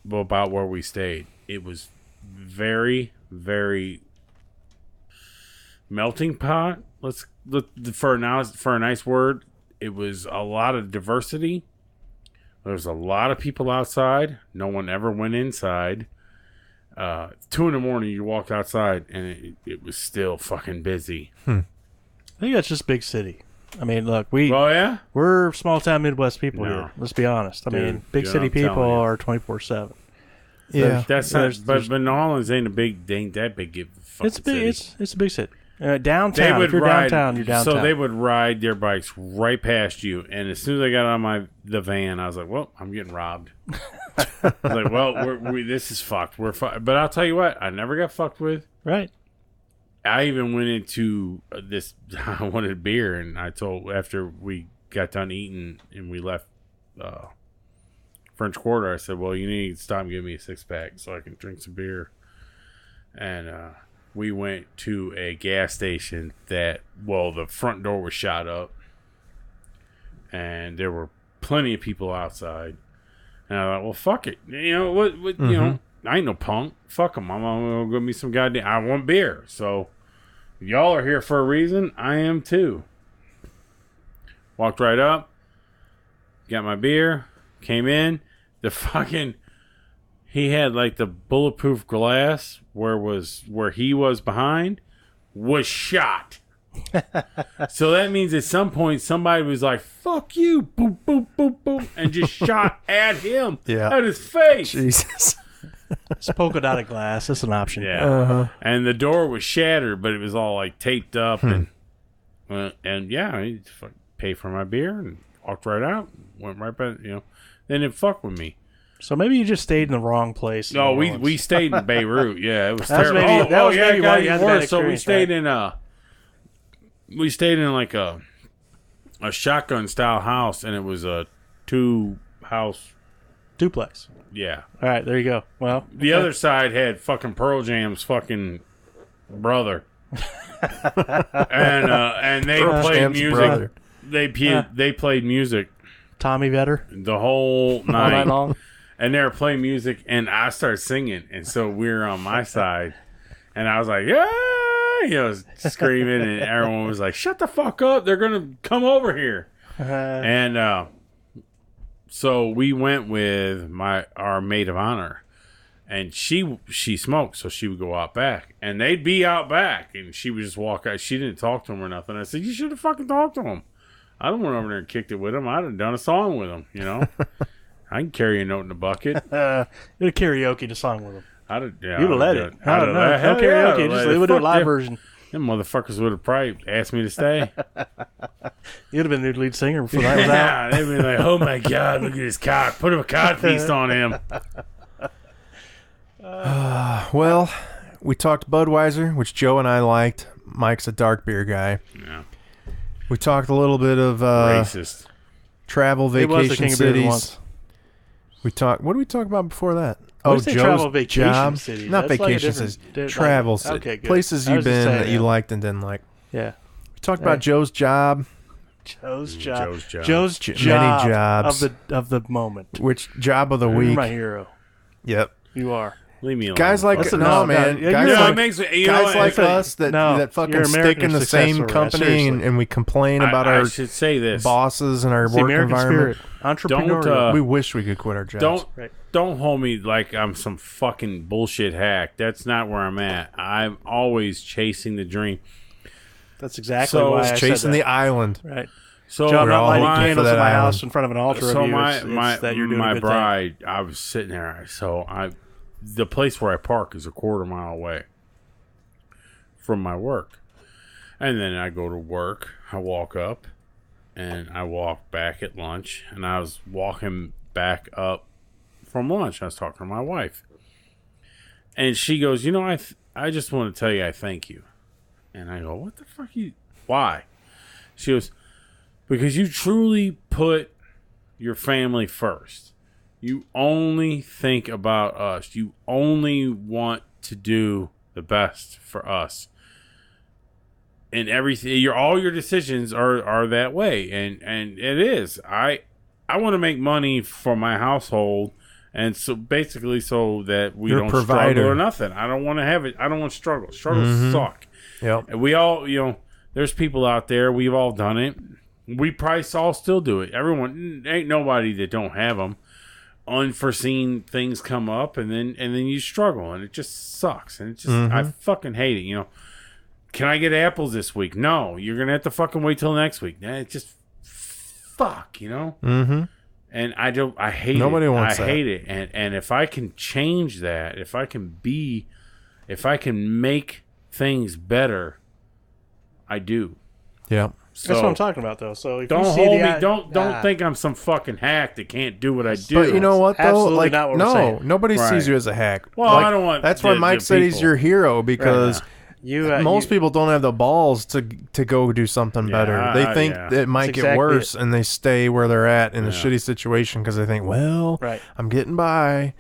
[SPEAKER 2] where we stayed: it was very, very melting pot. Let's look for a nice word. It was a lot of diversity. There was a lot of people outside. No one ever went inside. 2 a.m, you walked outside, and it was still fucking busy.
[SPEAKER 3] I think that's just big city. I mean, look, we're small town Midwest people here. Let's be honest. I mean, big city people are 24/7.
[SPEAKER 1] Yeah,
[SPEAKER 2] that's not. But New Orleans ain't that big.
[SPEAKER 3] It's big.
[SPEAKER 2] City.
[SPEAKER 3] It's a big city. Downtown. If you're downtown, you're downtown.
[SPEAKER 2] So they would ride their bikes right past you, and as soon as I got on the van, I was like, "Well, I'm getting robbed." I was like, "Well, this is fucked. We're fucked." But I'll tell you what, I never got fucked with.
[SPEAKER 3] Right.
[SPEAKER 2] I even went into this. I wanted beer, and I told after we got done eating and we left French Quarter, I said, "Well, you need to stop and give me a 6-pack so I can drink some beer." And we went to a gas station that, the front door was shot up, and there were plenty of people outside. And I thought, well, fuck it, I ain't no punk. Fuck them. I'm gonna give me some goddamn. I want beer, so. Y'all are here for a reason. I am too. Walked right up. Got my beer. Came in. He had like the bulletproof glass where he was behind was shot. So that means at some point somebody was like, "Fuck you!" Boom, boom, boom, boom, and just shot at him. At his face.
[SPEAKER 1] Jesus.
[SPEAKER 3] It's polka dotted glass. That's an option.
[SPEAKER 2] Yeah, and the door was shattered, but it was all like taped up, and I paid for my beer and walked right out. Went right back. didn't fuck with me.
[SPEAKER 3] So maybe you just stayed in the wrong place.
[SPEAKER 2] No, we stayed in Beirut. Yeah, it was
[SPEAKER 3] That's
[SPEAKER 2] terrible.
[SPEAKER 3] maybe- that was maybe why you had that
[SPEAKER 2] worse. So we
[SPEAKER 3] experience,
[SPEAKER 2] stayed in like a shotgun style house, and it was a 2-house
[SPEAKER 3] duplex.
[SPEAKER 2] Yeah.
[SPEAKER 3] All right, there you go. Well,
[SPEAKER 2] the other side had fucking Pearl Jam's fucking brother, and they
[SPEAKER 1] Pearl
[SPEAKER 2] played
[SPEAKER 1] Jam's
[SPEAKER 2] music.
[SPEAKER 1] brother.
[SPEAKER 2] They played music
[SPEAKER 3] Tommy Vetter
[SPEAKER 2] the whole
[SPEAKER 3] all
[SPEAKER 2] night.
[SPEAKER 3] night long.
[SPEAKER 2] And they were playing music, and I started singing, and so we were on my side, and I was like, yeah, screaming, and everyone was like, shut the fuck up, they're gonna come over here. And so we went with our maid of honor, and she smoked, so she would go out back, and they'd be out back, and she would just walk out. She didn't talk to him or nothing. I said, you should have fucking talked to him. I went over there and kicked it with him. I'd have done a song with him, I can carry a note in the bucket.
[SPEAKER 3] You'd have karaoke the song with them.
[SPEAKER 2] You'd
[SPEAKER 3] have let it. I don't know. No karaoke. Just they would do a live version.
[SPEAKER 2] Them motherfuckers would have probably asked me to stay.
[SPEAKER 3] You'd have been the new lead singer before that was out.
[SPEAKER 2] They'd be like, oh my God, look at his cock. Put a cod feast on him.
[SPEAKER 1] Well, we talked Budweiser, which Joe and I liked. Mike's a dark beer guy.
[SPEAKER 2] Yeah.
[SPEAKER 1] We talked a little bit of
[SPEAKER 2] racist
[SPEAKER 1] travel vacation cities. What did we talk about before that?
[SPEAKER 3] Joe's travel vacation cities.
[SPEAKER 1] Not
[SPEAKER 3] That's
[SPEAKER 1] vacation
[SPEAKER 3] like
[SPEAKER 1] cities. Travel cities.
[SPEAKER 3] Okay, good.
[SPEAKER 1] Places you've been that you liked and didn't like.
[SPEAKER 3] Yeah.
[SPEAKER 1] We talked about Joe's job.
[SPEAKER 3] Joe's job.
[SPEAKER 2] Joe's
[SPEAKER 1] many jobs
[SPEAKER 3] of the moment.
[SPEAKER 1] Which job of the week?
[SPEAKER 3] You're my hero.
[SPEAKER 1] Yep.
[SPEAKER 3] You are.
[SPEAKER 2] Leave me alone.
[SPEAKER 1] Guys like
[SPEAKER 3] Listen,
[SPEAKER 1] man.
[SPEAKER 3] yeah,
[SPEAKER 1] Guys like us that fucking stick in the same company and we complain about our
[SPEAKER 2] should say this.
[SPEAKER 1] bosses and our work environment.
[SPEAKER 3] Entrepreneurial.
[SPEAKER 1] We wish we could quit our jobs.
[SPEAKER 2] Don't hold me like I'm some fucking bullshit hack. That's not where I'm at. I'm always chasing the dream.
[SPEAKER 3] That's exactly why I said
[SPEAKER 1] chasing
[SPEAKER 3] that.
[SPEAKER 1] the island.
[SPEAKER 3] Right.
[SPEAKER 2] So
[SPEAKER 3] I'm not lighting candles in my house in front of an altar
[SPEAKER 2] so
[SPEAKER 3] of you.
[SPEAKER 2] My bride, I was sitting there. The place where I park is a quarter mile away from my work. And then I go to work. I walk up and I walk back at lunch. And I was walking back up from lunch. I was talking to my wife. And she goes, I just want to tell you I thank you. And I go, what the fuck why? She goes, because you truly put your family first. You only think about us. You only want to do the best for us. And everything, all your decisions are that way. And it is. I want to make money for my household, and so basically so that we don't struggle or nothing. I don't want to have it. I don't want to struggle. Struggles suck.
[SPEAKER 1] Yep.
[SPEAKER 2] And we all, there's people out there. We've all done it. We probably all still do it. Everyone, ain't nobody that don't have them. Unforeseen things come up, and then you struggle, and it just sucks, and it just I fucking hate it. Can I get apples this week? No, you're gonna have to fucking wait till next week. It just fuck,
[SPEAKER 1] Mm-hmm.
[SPEAKER 2] And I hate
[SPEAKER 1] Nobody
[SPEAKER 2] it.
[SPEAKER 1] wants
[SPEAKER 2] I
[SPEAKER 1] that.
[SPEAKER 2] hate it, and if I can change that, if I can make things better, I do.
[SPEAKER 1] Yeah.
[SPEAKER 2] So
[SPEAKER 3] that's what I'm talking about, though. So if
[SPEAKER 2] don't
[SPEAKER 3] you see
[SPEAKER 2] hold me. Don't think I'm some fucking hack that can't do what I do.
[SPEAKER 1] But you know what, though?
[SPEAKER 3] Absolutely not what we're saying.
[SPEAKER 1] Nobody sees you as a hack.
[SPEAKER 2] Well, I don't want.
[SPEAKER 1] That's why Mike said he's your hero, because most people don't have the balls to go do something better. They think it might get worse, and they stay where they're at in a shitty situation because they think, well, I'm getting by.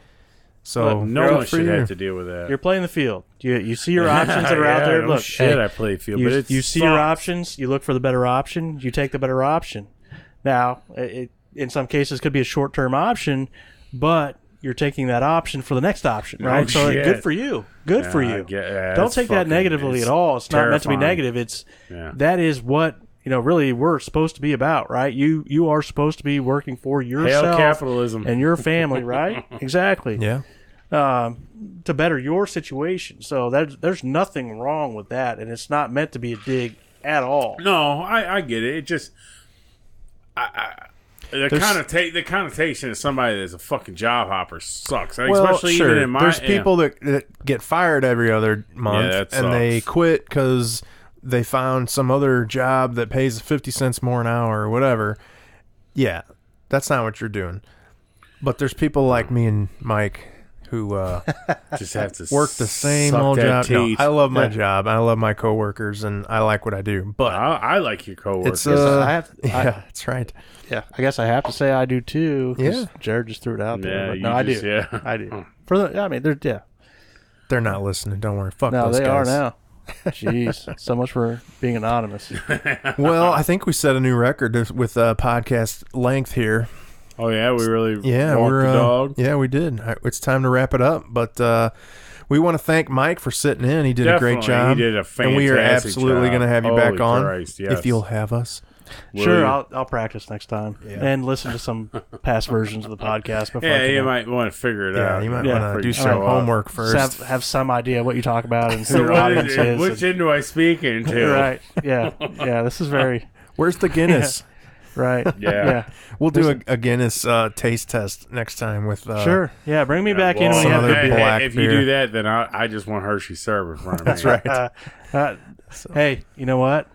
[SPEAKER 1] So
[SPEAKER 2] no one should have to deal with that.
[SPEAKER 3] You're playing the field. You see your options that are out there. Look,
[SPEAKER 2] I play the field, but
[SPEAKER 3] you see your options. You look for the better option. You take the better option. Now, it in some cases could be a short-term option, but you're taking that option for the next option, right? So good for you. Good for you. Don't take that negatively at all. It's not meant to be negative. It's that is what really we're supposed to be about, right? You are supposed to be working for yourself,
[SPEAKER 2] Hail capitalism,
[SPEAKER 3] and your family, right? Exactly.
[SPEAKER 1] Yeah.
[SPEAKER 3] To better your situation. So there's nothing wrong with that, and it's not meant to be a dig at all.
[SPEAKER 2] No, I get it. It just the connotation of somebody that's a fucking job hopper sucks. Especially even in my.
[SPEAKER 1] There's people that get fired every other month, and they quit because they found some other job that pays 50 cents more an hour or whatever. Yeah, that's not what you're doing. But there's people like me and Mike who
[SPEAKER 2] just have to
[SPEAKER 1] work the same old job. No,
[SPEAKER 2] teeth.
[SPEAKER 1] I love my job. I love my coworkers, and I like what I do. But
[SPEAKER 2] I like your coworkers.
[SPEAKER 1] it's
[SPEAKER 3] yeah,
[SPEAKER 1] that's right.
[SPEAKER 3] Yeah, I guess I have to say I do too.
[SPEAKER 1] Yeah,
[SPEAKER 3] Jared just threw it out there.
[SPEAKER 2] Yeah,
[SPEAKER 3] But no, I do.
[SPEAKER 2] Yeah,
[SPEAKER 3] I do. I mean,
[SPEAKER 1] they're not listening. Don't worry. Fuck
[SPEAKER 3] no,
[SPEAKER 1] those
[SPEAKER 3] they
[SPEAKER 1] guys.
[SPEAKER 3] are now. Jeez, so much for being anonymous.
[SPEAKER 1] Well, I think we set a new record with podcast length here.
[SPEAKER 2] Oh yeah, we really walked
[SPEAKER 1] we're
[SPEAKER 2] the dog.
[SPEAKER 1] Yeah, we did. It's time to wrap it up, but we want to thank Mike for sitting in. He did a great job.
[SPEAKER 2] He did a fantastic
[SPEAKER 1] and we are absolutely going to have you back on
[SPEAKER 2] Christ, yes.
[SPEAKER 1] if you'll have us.
[SPEAKER 3] Sure, I'll practice next time and listen to some past versions of the podcast before.
[SPEAKER 2] Yeah, you might want to figure it out.
[SPEAKER 1] You might want to do some homework first.
[SPEAKER 3] Have some idea what you talk about and who your audience is.
[SPEAKER 2] Which end do I speak into?
[SPEAKER 3] Right. Yeah. Yeah. This is very.
[SPEAKER 1] Where's the Guinness?
[SPEAKER 3] Right.
[SPEAKER 2] Yeah.
[SPEAKER 1] We'll do a Guinness taste test next time with.
[SPEAKER 3] Sure. Yeah. Bring me back in when you have
[SPEAKER 1] other
[SPEAKER 3] good beer.
[SPEAKER 1] black
[SPEAKER 2] if
[SPEAKER 1] beer.
[SPEAKER 2] you do that, then I just want Hershey syrup in front of me.
[SPEAKER 1] That's right.
[SPEAKER 3] Hey, you know what?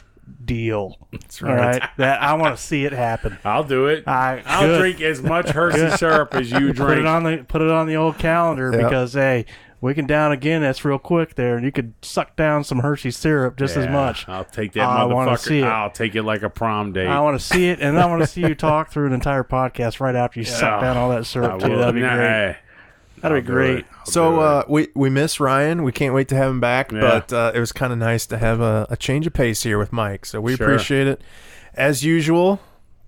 [SPEAKER 3] Deal.
[SPEAKER 1] That's right.
[SPEAKER 3] All right. That I want to see it happen.
[SPEAKER 2] I'll do it. I'll
[SPEAKER 3] good.
[SPEAKER 2] drink as much Hershey syrup as you drink.
[SPEAKER 3] Put it on the old calendar because hey, we can down a Guinness real quick there, and you could suck down some Hershey syrup just as much.
[SPEAKER 2] I'll take that
[SPEAKER 3] I wanna see
[SPEAKER 2] motherfucker.
[SPEAKER 3] it.
[SPEAKER 2] I'll take it like a prom date.
[SPEAKER 3] I want to see it, and I want to see you talk through an entire podcast right after you suck down all that syrup too. That'd be great. That'd be great.
[SPEAKER 1] So we miss Ryan. We can't wait to have him back. Yeah. But it was kind of nice to have a change of pace here with Mike. So we appreciate it. As usual,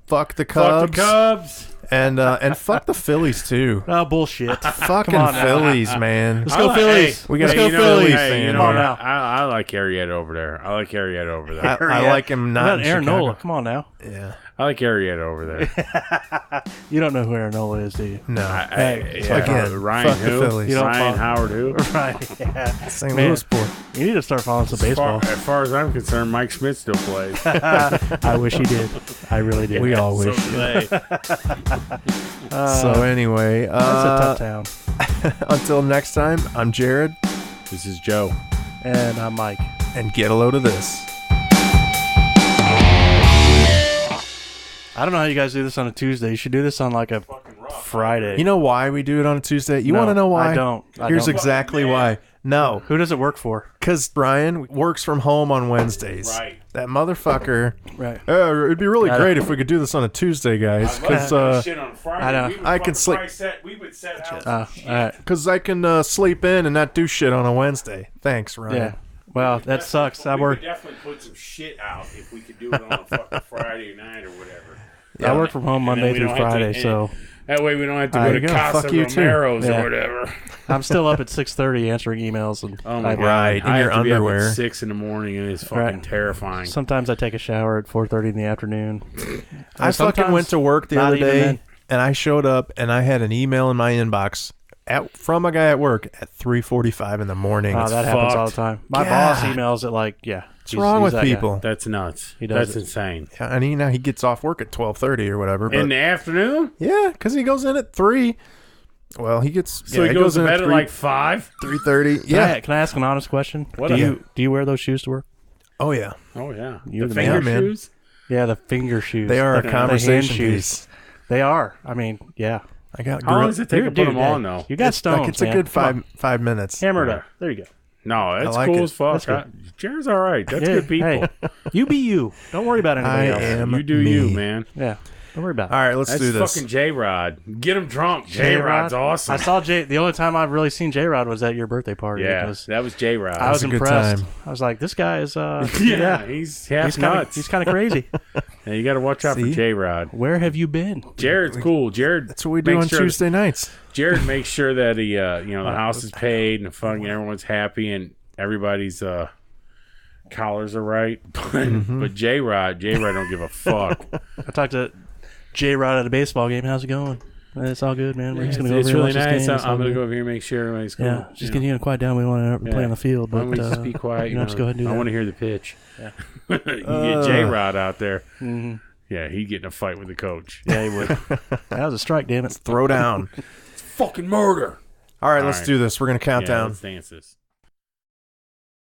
[SPEAKER 1] fuck the Cubs.
[SPEAKER 2] Fuck the Cubs.
[SPEAKER 1] And fuck the Phillies too.
[SPEAKER 3] Oh, bullshit!
[SPEAKER 1] Fucking Phillies, man.
[SPEAKER 3] Let's go Phillies.
[SPEAKER 1] We gotta
[SPEAKER 3] go Phillies.
[SPEAKER 2] Hey,
[SPEAKER 3] Come on now.
[SPEAKER 2] I like Arietta over there.
[SPEAKER 1] I like him not in
[SPEAKER 3] Aaron
[SPEAKER 1] Chicago.
[SPEAKER 3] Nola. Come on now.
[SPEAKER 1] Yeah.
[SPEAKER 2] I like Arietta over there.
[SPEAKER 3] You don't know who Aaron Nola is, do you?
[SPEAKER 1] No.
[SPEAKER 2] Again, Ryan
[SPEAKER 1] fuck
[SPEAKER 2] who?
[SPEAKER 1] the Phillies.
[SPEAKER 3] You don't
[SPEAKER 2] Ryan Howard who?
[SPEAKER 3] Right. Yeah.
[SPEAKER 1] St. Louis boy.
[SPEAKER 3] You need to start following some baseball.
[SPEAKER 2] As far as I'm concerned, Mike Schmidt still plays.
[SPEAKER 3] I wish he did. I really did.
[SPEAKER 1] We all wish. So anyway,
[SPEAKER 3] that's a tough town.
[SPEAKER 1] Until next time, I'm Jared.
[SPEAKER 2] This is Joe.
[SPEAKER 3] And I'm Mike.
[SPEAKER 1] And get a load of this.
[SPEAKER 3] I don't know how you guys do this on a Tuesday. You should do this on like a Friday.
[SPEAKER 1] You know why we do it on a Tuesday? You want to know why?
[SPEAKER 3] I don't.
[SPEAKER 1] Here's exactly why. No.
[SPEAKER 3] Who does it work for?
[SPEAKER 1] Because Brian works from home on Wednesdays.
[SPEAKER 2] Right.
[SPEAKER 1] That motherfucker.
[SPEAKER 3] Right.
[SPEAKER 1] It'd be really great if we could do this on a Tuesday, guys. Because
[SPEAKER 2] shit on Friday.
[SPEAKER 3] I know.
[SPEAKER 2] I can sleep. We would set out
[SPEAKER 3] all right.
[SPEAKER 1] Because I can sleep in and not do shit on a Wednesday. Thanks, Ryan.
[SPEAKER 3] Yeah. Well, that sucks.
[SPEAKER 2] We would definitely put some shit out if we could do it on a fucking Friday night or whatever.
[SPEAKER 3] Yeah. I work from home Monday through Friday, so
[SPEAKER 2] that way we don't have to go to Casa Romero's or whatever.
[SPEAKER 3] I'm still up at 6:30 answering emails, and
[SPEAKER 2] oh my god,
[SPEAKER 1] in your underwear,
[SPEAKER 2] be up at 6 in the morning, and it's fucking terrifying.
[SPEAKER 3] Sometimes I take a shower at 4:30 in the afternoon.
[SPEAKER 1] I fucking went to work the other day, and I showed up, and I had an email in my inbox from a guy at work at 3:45 in the morning.
[SPEAKER 3] Oh, that happens all the time. My boss emails at
[SPEAKER 1] what's wrong with people?
[SPEAKER 2] That's nuts.
[SPEAKER 3] That's
[SPEAKER 2] insane.
[SPEAKER 1] Yeah, and he gets off work at 12:30 or whatever.
[SPEAKER 2] In the afternoon?
[SPEAKER 1] Yeah, because he goes in at 3. Well, he gets.
[SPEAKER 2] So he goes to bed at like 5?
[SPEAKER 1] 3:30. Yeah.
[SPEAKER 3] Can I ask an honest question?
[SPEAKER 2] What
[SPEAKER 3] do you wear those shoes to work?
[SPEAKER 1] Oh yeah.
[SPEAKER 2] Oh yeah.
[SPEAKER 3] You're
[SPEAKER 2] the finger shoes?
[SPEAKER 3] Yeah, the finger shoes.
[SPEAKER 1] They are a conversation piece.
[SPEAKER 3] They are. I mean, yeah.
[SPEAKER 1] I got.
[SPEAKER 2] How long does it take to put them on though?
[SPEAKER 3] You got stones.
[SPEAKER 1] Like it's a good 5 minutes.
[SPEAKER 3] Hammer it up. There you go.
[SPEAKER 2] No, that's cool as fuck. Jared's all right. That's good people.
[SPEAKER 3] Hey, you be you. Don't worry about anybody else.
[SPEAKER 2] You do you, man.
[SPEAKER 3] Yeah. Don't worry about it.
[SPEAKER 1] All right, let's do this.
[SPEAKER 2] That's fucking J-Rod. Get him drunk. J-Rod's awesome.
[SPEAKER 3] I saw the only time I've really seen J-Rod was at your birthday party.
[SPEAKER 2] Yeah, that was J-Rod.
[SPEAKER 3] I was impressed. I was like, this guy is,
[SPEAKER 2] he's half nuts.
[SPEAKER 3] He's kind of crazy.
[SPEAKER 2] Yeah, you got to watch out for J-Rod.
[SPEAKER 3] Where have you been?
[SPEAKER 2] Jared's cool. Jared.
[SPEAKER 1] That's what we do on Tuesday nights.
[SPEAKER 2] Jared makes sure that he, the house is paid and fucking everyone's happy and everybody's collars are right. But J-Rod don't give a fuck.
[SPEAKER 3] I talked to J-Rod at a baseball game. How's it going? It's all good, man. We're just gonna go
[SPEAKER 2] it's
[SPEAKER 3] over
[SPEAKER 2] really
[SPEAKER 3] nice.
[SPEAKER 2] I'm going to go over here and make sure everybody's cool.
[SPEAKER 3] Yeah, just getting quiet down. We want to play on the field. But
[SPEAKER 2] we just be quiet.
[SPEAKER 3] Just go ahead and do that.
[SPEAKER 2] I want to hear the pitch.
[SPEAKER 3] Yeah.
[SPEAKER 2] You get J-Rod out there.
[SPEAKER 3] Mm-hmm.
[SPEAKER 2] Yeah, he'd get in a fight with the coach.
[SPEAKER 3] Yeah, he would. That was a strike, damn it.
[SPEAKER 1] Throw down.
[SPEAKER 2] It's fucking murder.
[SPEAKER 1] All right, let's do this. We're going to count down.
[SPEAKER 2] Let's dance this.